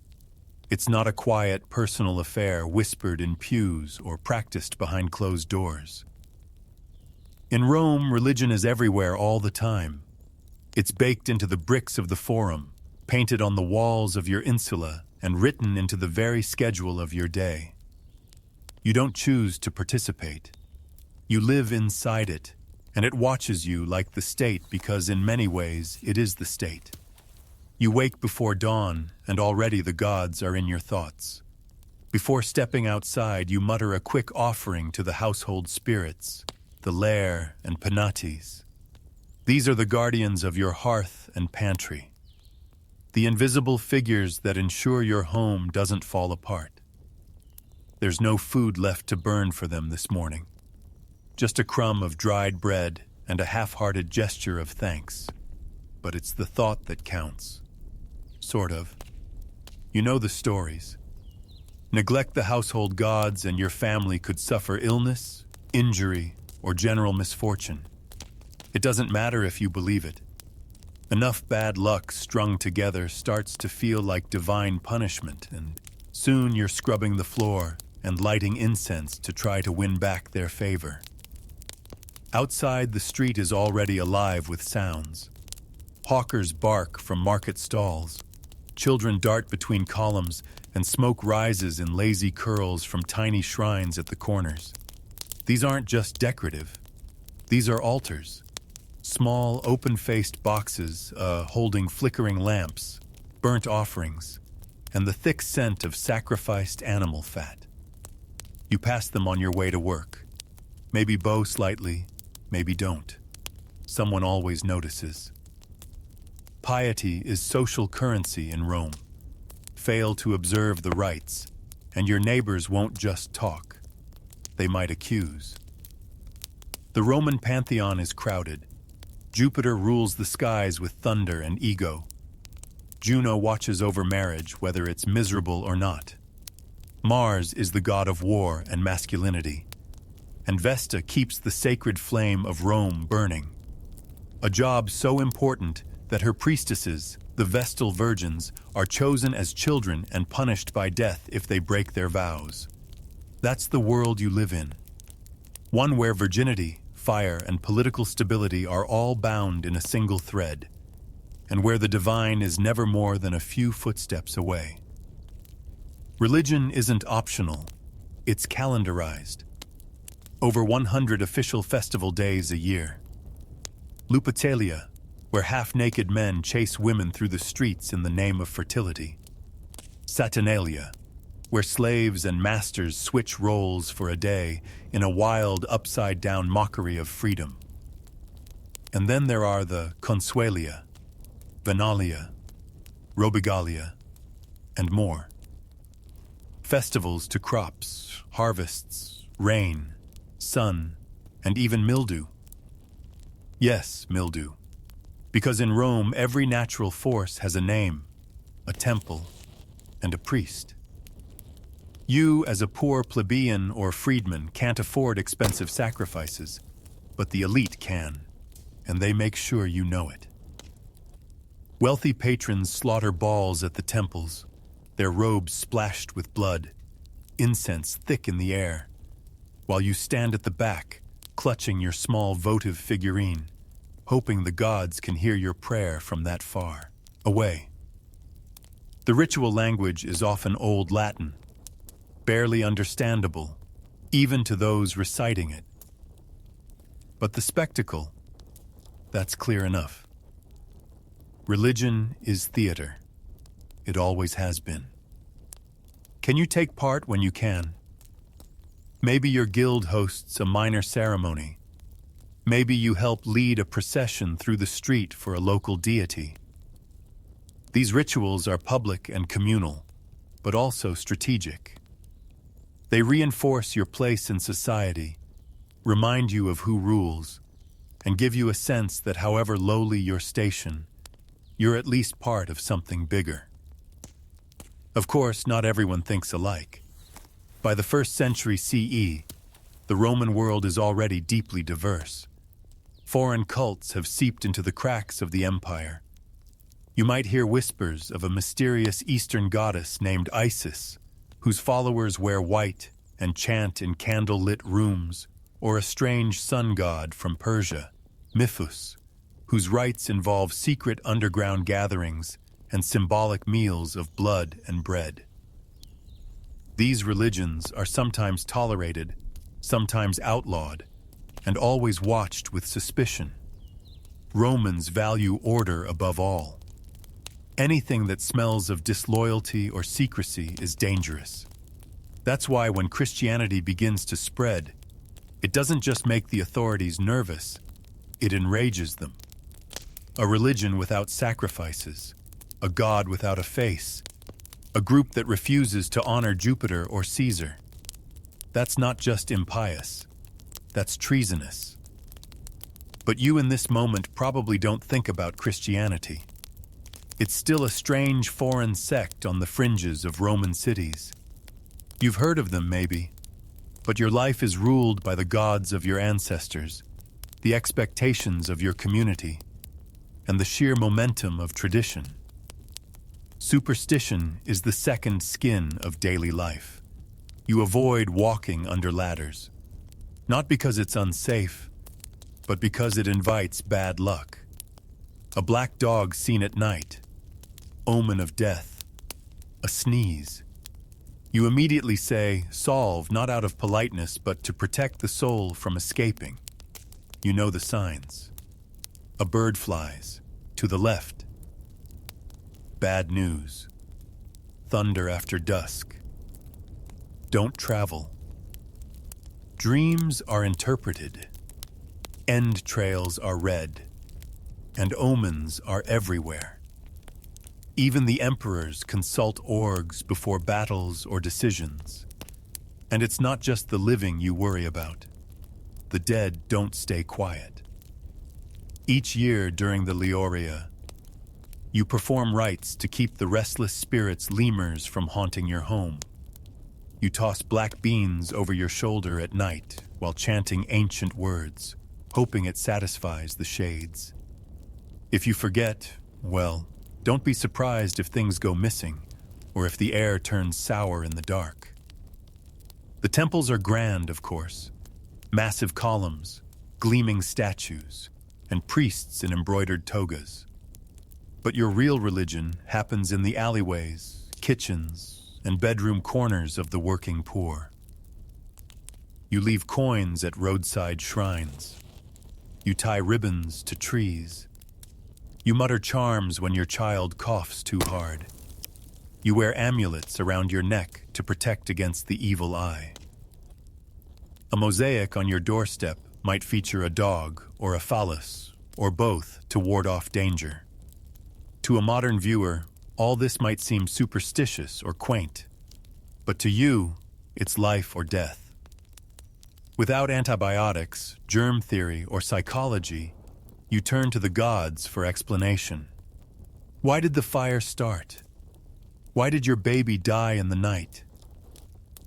It's not a quiet, personal affair whispered in pews or practiced behind closed doors. In Rome, religion is everywhere all the time. It's baked into the bricks of the forum, painted on the walls of your insula, and written into the very schedule of your day. You don't choose to participate. You live inside it, and it watches you like the state because in many ways it is the state. You wake before dawn, and already the gods are in your thoughts. Before stepping outside, you mutter a quick offering to the household spirits, the lair and penates. These are the guardians of your hearth and pantry, the invisible figures that ensure your home doesn't fall apart. There's no food left to burn for them this morning. Just a crumb of dried bread and a half-hearted gesture of thanks. But it's the thought that counts. Sort of. You know the stories. Neglect the household gods and your family could suffer illness, injury, or general misfortune. It doesn't matter if you believe it. Enough bad luck strung together starts to feel like divine punishment, and soon you're scrubbing the floor and lighting incense to try to win back their favor. Outside, the street is already alive with sounds. Hawkers bark from market stalls. Children dart between columns, and smoke rises in lazy curls from tiny shrines at the corners. These aren't just decorative. These are altars. Small, open-faced boxes holding flickering lamps, burnt offerings, and the thick scent of sacrificed animal fat. You pass them on your way to work. Maybe bow slightly, maybe don't. Someone always notices. Piety is social currency in Rome. Fail to observe the rites, and your neighbors won't just talk. They might accuse. The Roman pantheon is crowded. Jupiter rules the skies with thunder and ego. Juno watches over marriage, whether it's miserable or not. Mars is the god of war and masculinity. And Vesta keeps the sacred flame of Rome burning. A job so important that her priestesses, the Vestal virgins, are chosen as children and punished by death if they break their vows. That's the world you live in. One where virginity, fire, and political stability are all bound in a single thread, and where the divine is never more than a few footsteps away. Religion isn't optional, it's calendarized. Over 100 official festival days a year. Lupercalia, where half-naked men chase women through the streets in the name of fertility. Saturnalia, where slaves and masters switch roles for a day in a wild, upside-down mockery of freedom. And then there are the Consuelia, Venalia, Robigalia, and more. Festivals to crops, harvests, rain, sun, and even mildew. Yes, mildew. Because in Rome, every natural force has a name, a temple, and a priest. You, as a poor plebeian or freedman, can't afford expensive sacrifices, but the elite can, and they make sure you know it. Wealthy patrons slaughter balls at the temples, their robes splashed with blood, incense thick in the air, while you stand at the back, clutching your small votive figurine, hoping the gods can hear your prayer from that far away. The ritual language is often Old Latin, barely understandable, even to those reciting it. But the spectacle, that's clear enough. Religion is theater. It always has been. Can you take part when you can? Maybe your guild hosts a minor ceremony. Maybe you help lead a procession through the street for a local deity. These rituals are public and communal, but also strategic. They reinforce your place in society, remind you of who rules, and give you a sense that however lowly your station, you're at least part of something bigger. Of course, not everyone thinks alike. By the 1st century CE, the Roman world is already deeply diverse. Foreign cults have seeped into the cracks of the empire. You might hear whispers of a mysterious Eastern goddess named Isis, whose followers wear white and chant in candle-lit rooms, or a strange sun god from Persia, Miphus, whose rites involve secret underground gatherings and symbolic meals of blood and bread. These religions are sometimes tolerated, sometimes outlawed, and always watched with suspicion. Romans value order above all. Anything that smells of disloyalty or secrecy is dangerous. That's why when Christianity begins to spread, it doesn't just make the authorities nervous, it enrages them. A religion without sacrifices, a god without a face, a group that refuses to honor Jupiter or Caesar. That's not just impious, that's treasonous. But you in this moment probably don't think about Christianity. It's still a strange foreign sect on the fringes of Roman cities. You've heard of them, maybe, but your life is ruled by the gods of your ancestors, the expectations of your community, and the sheer momentum of tradition. Superstition is the second skin of daily life. You avoid walking under ladders, not because it's unsafe, but because it invites bad luck. A black dog seen at night, omen of death, a sneeze. You immediately say, solve, not out of politeness, but to protect the soul from escaping. You know the signs. A bird flies, to the left. Bad news. Thunder after dusk. Don't travel. Dreams are interpreted. End trails are read. And omens are everywhere. Even the emperors consult orgs before battles or decisions. And it's not just the living you worry about. The dead don't stay quiet. Each year during the Leoria, you perform rites to keep the restless spirits lemurs from haunting your home. You toss black beans over your shoulder at night while chanting ancient words, hoping it satisfies the shades. If you forget, well, don't be surprised if things go missing or if the air turns sour in the dark. The temples are grand, of course. Massive columns, gleaming statues, and priests in embroidered togas. But your real religion happens in the alleyways, kitchens, and bedroom corners of the working poor. You leave coins at roadside shrines. You tie ribbons to trees. You mutter charms when your child coughs too hard. You wear amulets around your neck to protect against the evil eye. A mosaic on your doorstep might feature a dog or a phallus, or both, to ward off danger. To a modern viewer, all this might seem superstitious or quaint, but to you, it's life or death. Without antibiotics, germ theory, or psychology, you turn to the gods for explanation. Why did the fire start? Why did your baby die in the night?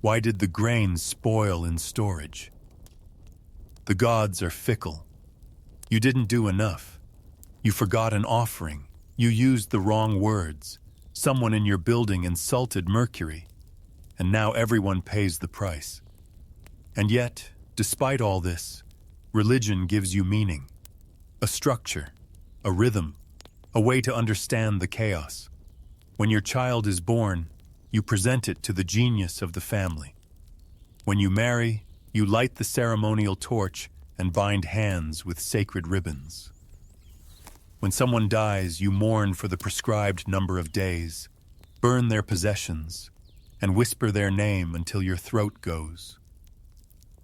Why did the grain spoil in storage? The gods are fickle. You didn't do enough. You forgot an offering. You used the wrong words. Someone in your building insulted Mercury, and now everyone pays the price. And yet, despite all this, religion gives you meaning, a structure, a rhythm, a way to understand the chaos. When your child is born, you present it to the genius of the family. When you marry, you light the ceremonial torch and bind hands with sacred ribbons. When someone dies, you mourn for the prescribed number of days, burn their possessions, and whisper their name until your throat goes.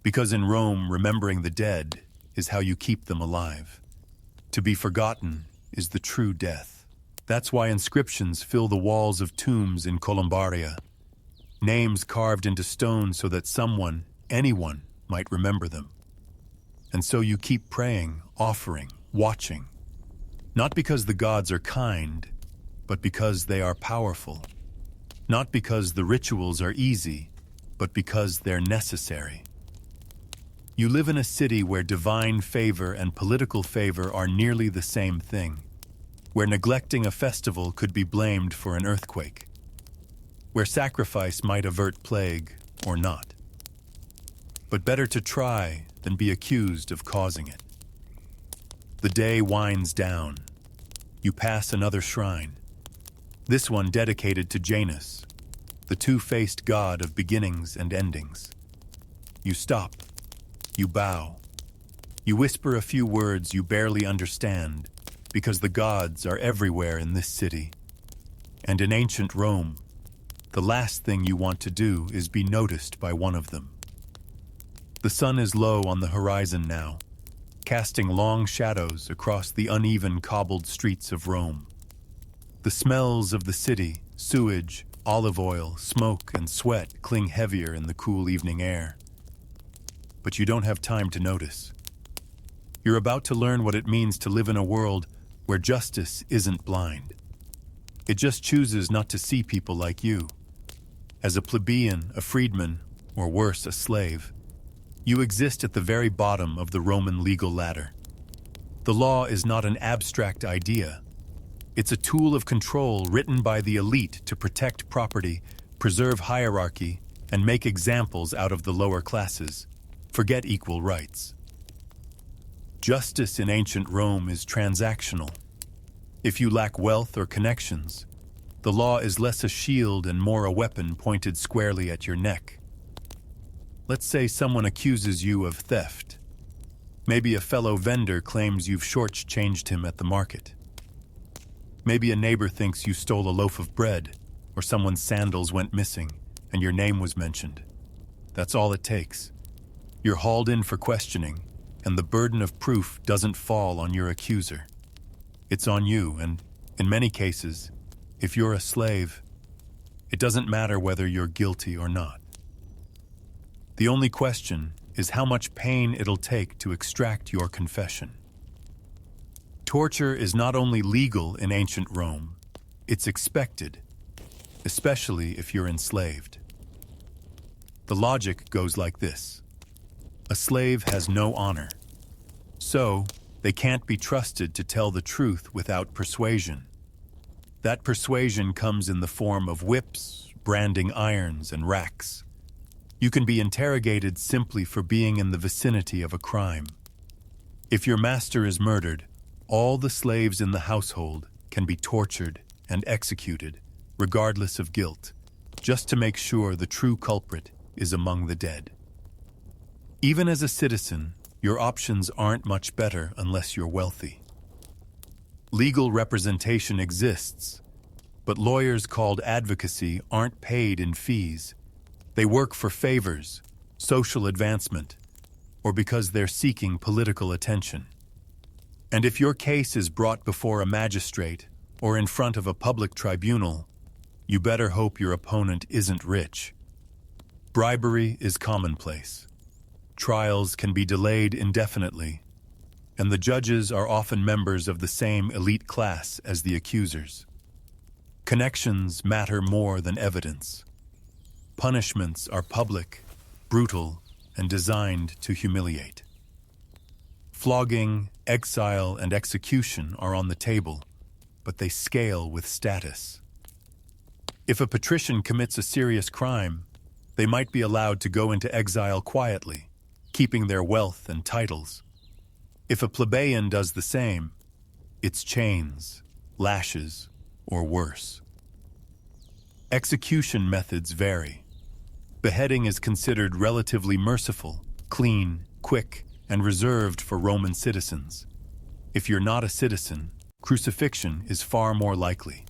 Because in Rome, remembering the dead is how you keep them alive. To be forgotten is the true death. That's why inscriptions fill the walls of tombs in Columbaria, names carved into stone so that someone, anyone, might remember them. And so you keep praying, offering, watching, not because the gods are kind, but because they are powerful. Not because the rituals are easy, but because they're necessary. You live in a city where divine favor and political favor are nearly the same thing, where neglecting a festival could be blamed for an earthquake, where sacrifice might avert plague or not. But better to try than be accused of causing it. The day winds down. You pass another shrine, this one dedicated to Janus, the two-faced god of beginnings and endings. You stop. You bow. You whisper a few words you barely understand, because the gods are everywhere in this city. And in ancient Rome, the last thing you want to do is be noticed by one of them. The sun is low on the horizon now, casting long shadows across the uneven cobbled streets of Rome. The smells of the city, sewage, olive oil, smoke, and sweat cling heavier in the cool evening air. But you don't have time to notice. You're about to learn what it means to live in a world where justice isn't blind. It just chooses not to see people like you. As a plebeian, a freedman, or worse, a slave, you exist at the very bottom of the Roman legal ladder. The law is not an abstract idea. It's a tool of control written by the elite to protect property, preserve hierarchy, and make examples out of the lower classes. Forget equal rights. Justice in ancient Rome is transactional. If you lack wealth or connections, the law is less a shield and more a weapon pointed squarely at your neck. Let's say someone accuses you of theft. Maybe a fellow vendor claims you've shortchanged him at the market. Maybe a neighbor thinks you stole a loaf of bread, or someone's sandals went missing, and your name was mentioned. That's all it takes. You're hauled in for questioning, and the burden of proof doesn't fall on your accuser. It's on you, and in many cases, if you're a slave, it doesn't matter whether you're guilty or not. The only question is how much pain it'll take to extract your confession. Torture is not only legal in ancient Rome, it's expected, especially if you're enslaved. The logic goes like this. A slave has no honor, so they can't be trusted to tell the truth without persuasion. That persuasion comes in the form of whips, branding irons, and racks. You can be interrogated simply for being in the vicinity of a crime. If your master is murdered, all the slaves in the household can be tortured and executed, regardless of guilt, just to make sure the true culprit is among the dead. Even as a citizen, your options aren't much better unless you're wealthy. Legal representation exists, but lawyers called advocacy aren't paid in fees. They work for favors, social advancement, or because they're seeking political attention. And if your case is brought before a magistrate or in front of a public tribunal, you better hope your opponent isn't rich. Bribery is commonplace. Trials can be delayed indefinitely, and the judges are often members of the same elite class as the accusers. Connections matter more than evidence. Punishments are public, brutal, and designed to humiliate. Flogging, exile, and execution are on the table, but they scale with status. If a patrician commits a serious crime, they might be allowed to go into exile quietly, keeping their wealth and titles. If a plebeian does the same, it's chains, lashes, or worse. Execution methods vary. Beheading is considered relatively merciful, clean, quick, and reserved for Roman citizens. If you're not a citizen, crucifixion is far more likely.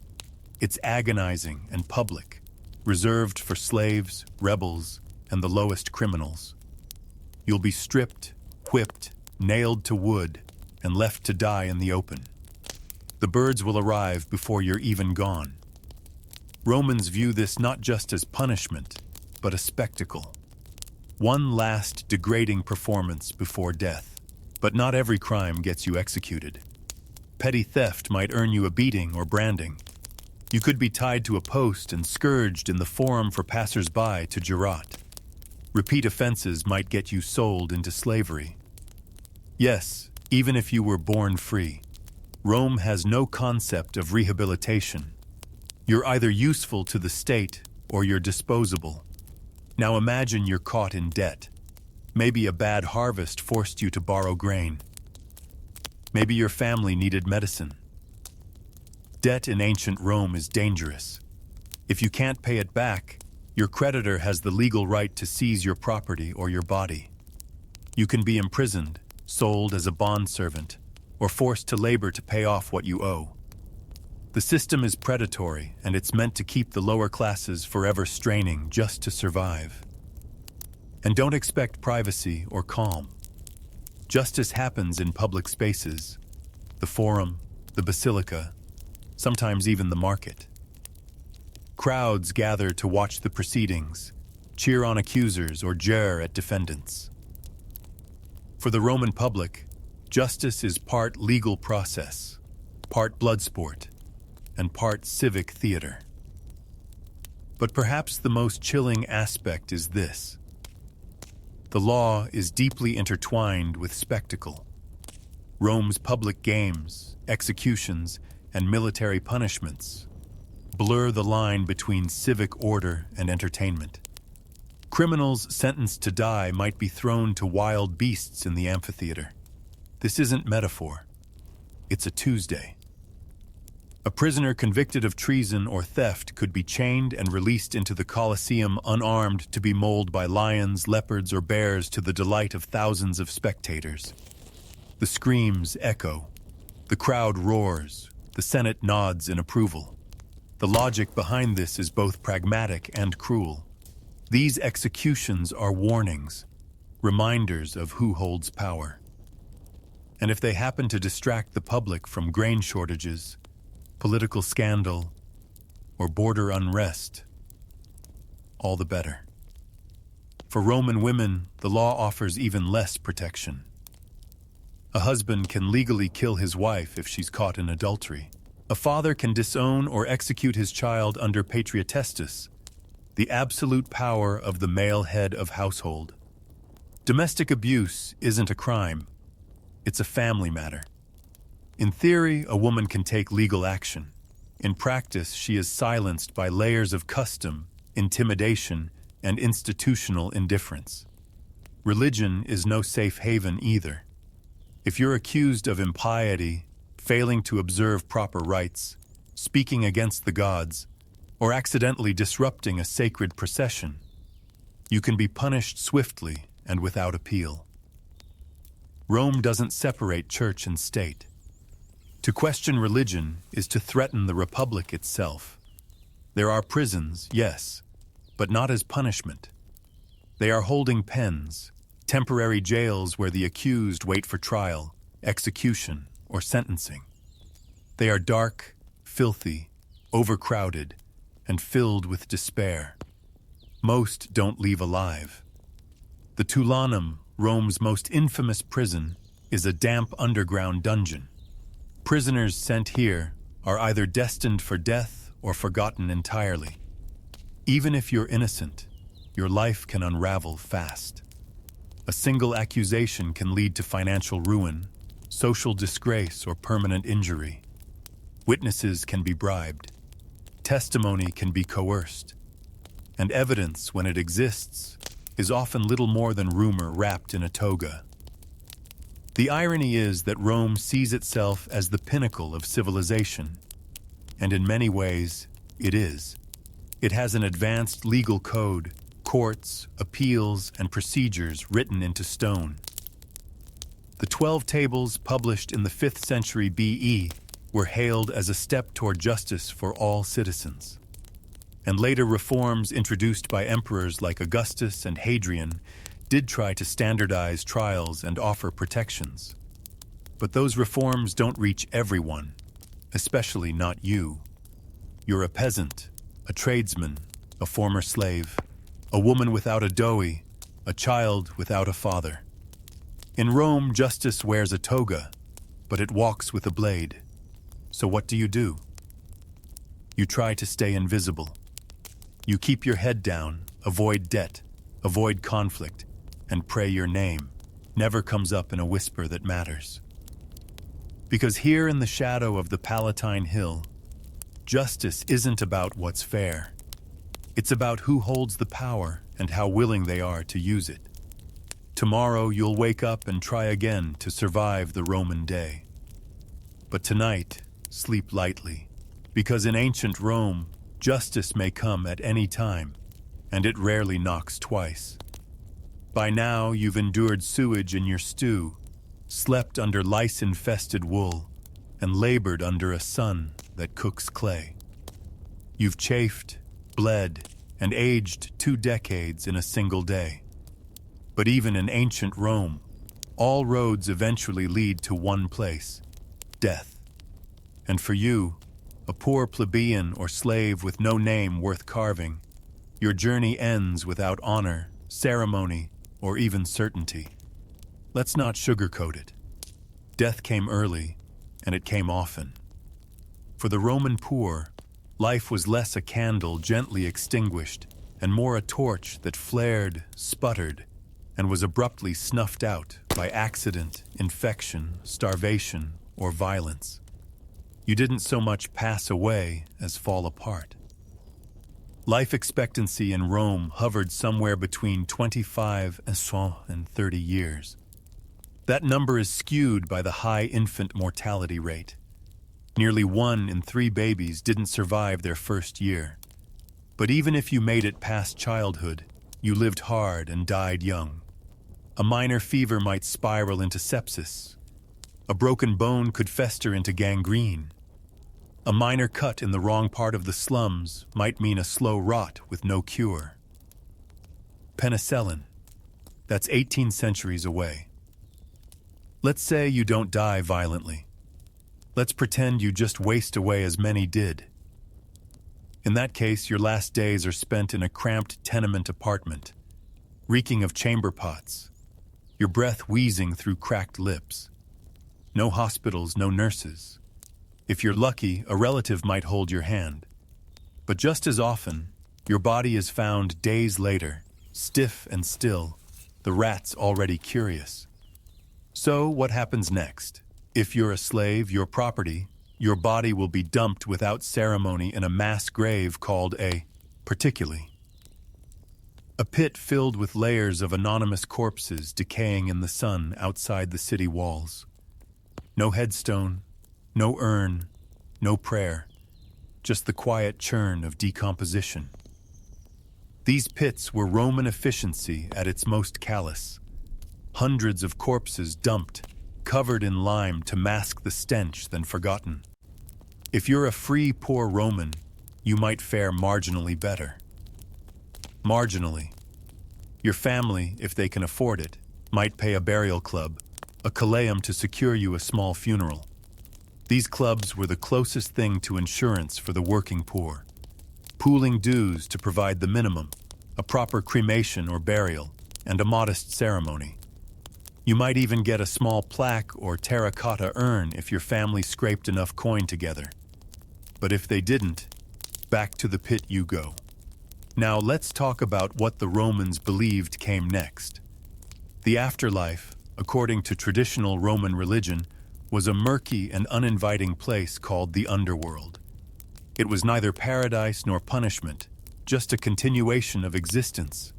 It's agonizing and public, reserved for slaves, rebels, and the lowest criminals. You'll be stripped, whipped, nailed to wood, and left to die in the open. The birds will arrive before you're even gone. Romans view this not just as punishment, but a spectacle. One last degrading performance before death. But not every crime gets you executed. Petty theft might earn you a beating or branding. You could be tied to a post and scourged in the forum for passers-by to garrote. Repeat offenses might get you sold into slavery. Yes, even if you were born free, Rome has no concept of rehabilitation. You're either useful to the state or you're disposable. Now imagine you're caught in debt. Maybe a bad harvest forced you to borrow grain. Maybe your family needed medicine. Debt in ancient Rome is dangerous. If you can't pay it back, your creditor has the legal right to seize your property or your body. You can be imprisoned, sold as a bondservant, or forced to labor to pay off what you owe. The system is predatory, and it's meant to keep the lower classes forever straining just to survive. And don't expect privacy or calm. Justice happens in public spaces, the forum, the basilica, sometimes even the market. Crowds gather to watch the proceedings, cheer on accusers, or jeer at defendants. For the Roman public, justice is part legal process, part blood sport, and part civic theater. But perhaps the most chilling aspect is this. The law is deeply intertwined with spectacle. Rome's public games, executions, and military punishments blur the line between civic order and entertainment. Criminals sentenced to die might be thrown to wild beasts in the amphitheater. This isn't metaphor. It's a Tuesday. A prisoner convicted of treason or theft could be chained and released into the Colosseum unarmed to be mauled by lions, leopards, or bears to the delight of thousands of spectators. The screams echo. The crowd roars. The Senate nods in approval. The logic behind this is both pragmatic and cruel. These executions are warnings, reminders of who holds power. And if they happen to distract the public from grain shortages, political scandal, or border unrest, all the better. For Roman women, the law offers even less protection. A husband can legally kill his wife if she's caught in adultery. A father can disown or execute his child under patriotestus, the absolute power of the male head of household. Domestic abuse isn't a crime. It's a family matter. In theory, a woman can take legal action. In practice, she is silenced by layers of custom, intimidation, and institutional indifference. Religion is no safe haven either. If you're accused of impiety, failing to observe proper rites, speaking against the gods, or accidentally disrupting a sacred procession, you can be punished swiftly and without appeal. Rome doesn't separate church and state. To question religion is to threaten the republic itself. There are prisons, yes, but not as punishment. They are holding pens, temporary jails where the accused wait for trial, execution, or sentencing. They are dark, filthy, overcrowded, and filled with despair. Most don't leave alive. The Tulanum, Rome's most infamous prison, is a damp underground dungeon. Prisoners sent here are either destined for death or forgotten entirely. Even if you're innocent, your life can unravel fast. A single accusation can lead to financial ruin, social disgrace, or permanent injury. Witnesses can be bribed. Testimony can be coerced. And evidence, when it exists, is often little more than rumor wrapped in a toga. The irony is that Rome sees itself as the pinnacle of civilization, and in many ways, it is. It has an advanced legal code, courts, appeals, and procedures written into stone. The 12 tables published in the 5th century BE were hailed as a step toward justice for all citizens. And later reforms introduced by emperors like Augustus and Hadrian did try to standardize trials and offer protections. But those reforms don't reach everyone, especially not you. You're a peasant, a tradesman, a former slave, a woman without a dowie, a child without a father. In Rome, justice wears a toga, but it walks with a blade. So what do? You try to stay invisible. You keep your head down, avoid debt, avoid conflict, and pray your name never comes up in a whisper that matters. Because here in the shadow of the Palatine Hill, justice isn't about what's fair. It's about who holds the power and how willing they are to use it. Tomorrow you'll wake up and try again to survive the Roman day. But tonight, sleep lightly, because in ancient Rome, justice may come at any time, and it rarely knocks twice. By now, you've endured sewage in your stew, slept under lice-infested wool, and labored under a sun that cooks clay. You've chafed, bled, and aged 2 decades in a single day. But even in ancient Rome, all roads eventually lead to one place: death. And for you, a poor plebeian or slave with no name worth carving, your journey ends without honor, ceremony, or even certainty. Let's not sugarcoat it. Death came early, and it came often. For the Roman poor, life was less a candle gently extinguished and more a torch that flared, sputtered, and was abruptly snuffed out by accident, infection, starvation, or violence. You didn't so much pass away as fall apart. Life expectancy in Rome hovered somewhere between 25 and 30 years. That number is skewed by the high infant mortality rate. Nearly 1 in 3 babies didn't survive their first year. But even if you made it past childhood, you lived hard and died young. A minor fever might spiral into sepsis. A broken bone could fester into gangrene. A minor cut in the wrong part of the slums might mean a slow rot with no cure. Penicillin. That's 18 centuries away. Let's say you don't die violently. Let's pretend you just waste away as many did. In that case, your last days are spent in a cramped tenement apartment, reeking of chamber pots, your breath wheezing through cracked lips. No hospitals, no nurses. If you're lucky, a relative might hold your hand. But just as often, your body is found days later, stiff and still, the rats already curious. So what happens next? If you're a slave, your property, your body will be dumped without ceremony in a mass grave called a particularly. A pit filled with layers of anonymous corpses decaying in the sun outside the city walls. No headstone, no urn, no prayer, just the quiet churn of decomposition. These pits were Roman efficiency at its most callous. Hundreds of corpses dumped, covered in lime to mask the stench then forgotten. If you're a free, poor Roman, you might fare marginally better. Marginally. Your family, if they can afford it, might pay a burial club, a colleum to secure you a small funeral. These clubs were the closest thing to insurance for the working poor, pooling dues to provide the minimum, a proper cremation or burial, and a modest ceremony. You might even get a small plaque or terracotta urn if your family scraped enough coin together. But if they didn't, back to the pit you go. Now let's talk about what the Romans believed came next. The afterlife, according to traditional Roman religion, was a murky and uninviting place called the underworld. It was neither paradise nor punishment, just a continuation of existence,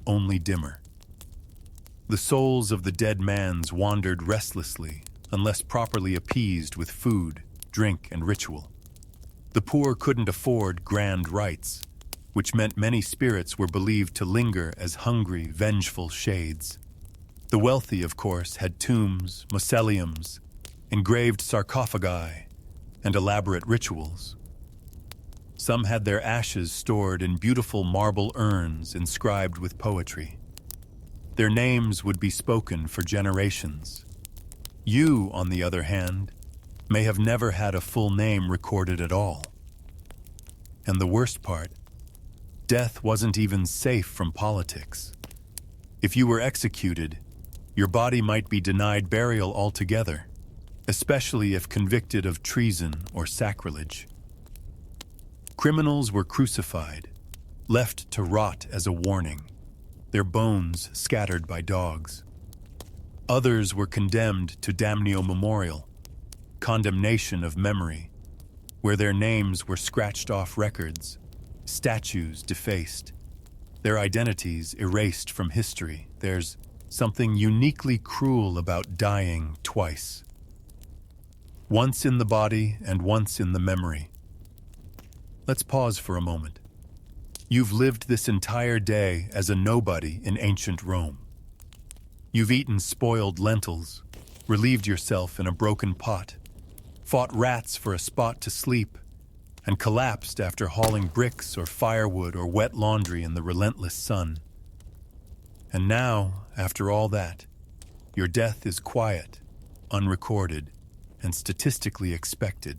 only dimmer. The souls of the dead mans wandered restlessly, unless properly appeased with food, drink, and ritual. The poor couldn't afford grand rites, which meant many spirits were believed to linger as hungry, vengeful shades. The wealthy, of course, had tombs, mausoleums, engraved sarcophagi, and elaborate rituals. Some had their ashes stored in beautiful marble urns inscribed with poetry. Their names would be spoken for generations. You, on the other hand, may have never had a full name recorded at all. And the worst part, death wasn't even safe from politics. If you were executed, your body might be denied burial altogether, especially if convicted of treason or sacrilege. Criminals were crucified, left to rot as a warning, their bones scattered by dogs. Others were condemned to damnio memorial, condemnation of memory, where their names were scratched off records, statues defaced, their identities erased from history. There's something uniquely cruel about dying twice. Once in the body and once in the memory. Let's pause for a moment. You've lived this entire day as a nobody in ancient Rome. You've eaten spoiled lentils, relieved yourself in a broken pot, fought rats for a spot to sleep, and collapsed after hauling bricks or firewood or wet laundry in the relentless sun. And now, after all that, your death is quiet, unrecorded, and statistically expected.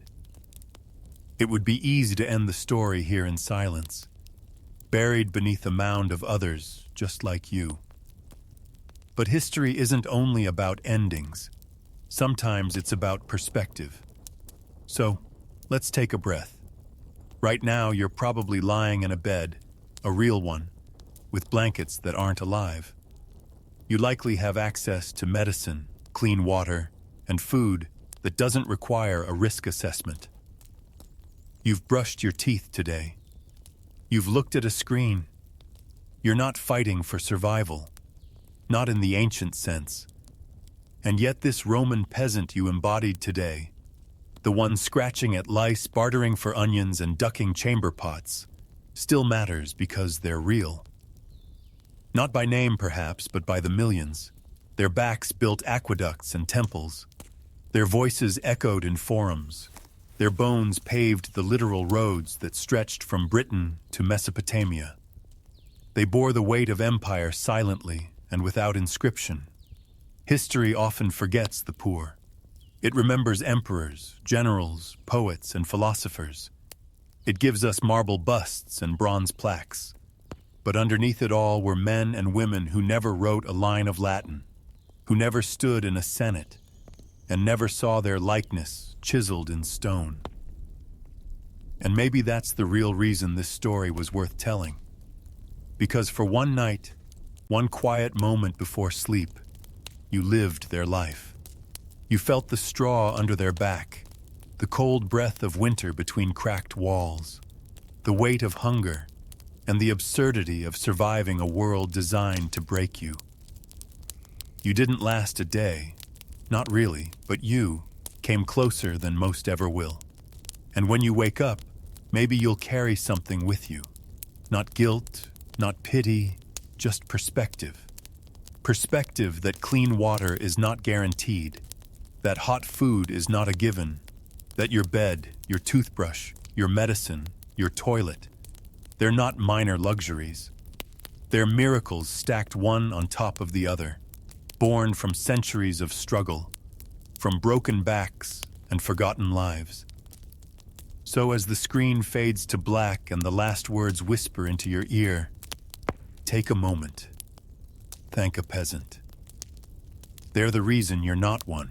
It would be easy to end the story here in silence, buried beneath a mound of others just like you. But history isn't only about endings. Sometimes it's about perspective. So, let's take a breath. Right now, you're probably lying in a bed, a real one, with blankets that aren't alive. You likely have access to medicine, clean water, and food that doesn't require a risk assessment. You've brushed your teeth today. You've looked at a screen. You're not fighting for survival, not in the ancient sense. And yet this Roman peasant you embodied today, the one scratching at lice, bartering for onions, and ducking chamber pots, still matters because they're real. Not by name, perhaps, but by the millions. Their backs built aqueducts and temples. Their voices echoed in forums. Their bones paved the literal roads that stretched from Britain to Mesopotamia. They bore the weight of empire silently and without inscription. History often forgets the poor. It remembers emperors, generals, poets, and philosophers. It gives us marble busts and bronze plaques. But underneath it all were men and women who never wrote a line of Latin, who never stood in a senate, and never saw their likeness chiseled in stone. And maybe that's the real reason this story was worth telling. Because for one night, one quiet moment before sleep, you lived their life. You felt the straw under their back, the cold breath of winter between cracked walls, the weight of hunger, and the absurdity of surviving a world designed to break you. You didn't last a day, not really, but you, came closer than most ever will. And when you wake up, maybe you'll carry something with you. Not guilt, not pity, just perspective. Perspective that clean water is not guaranteed, that hot food is not a given, that your bed, your toothbrush, your medicine, your toilet, they're not minor luxuries. They're miracles stacked one on top of the other, born from centuries of struggle, from broken backs and forgotten lives. So as the screen fades to black and the last words whisper into your ear, take a moment. Thank a peasant. They're the reason you're not one.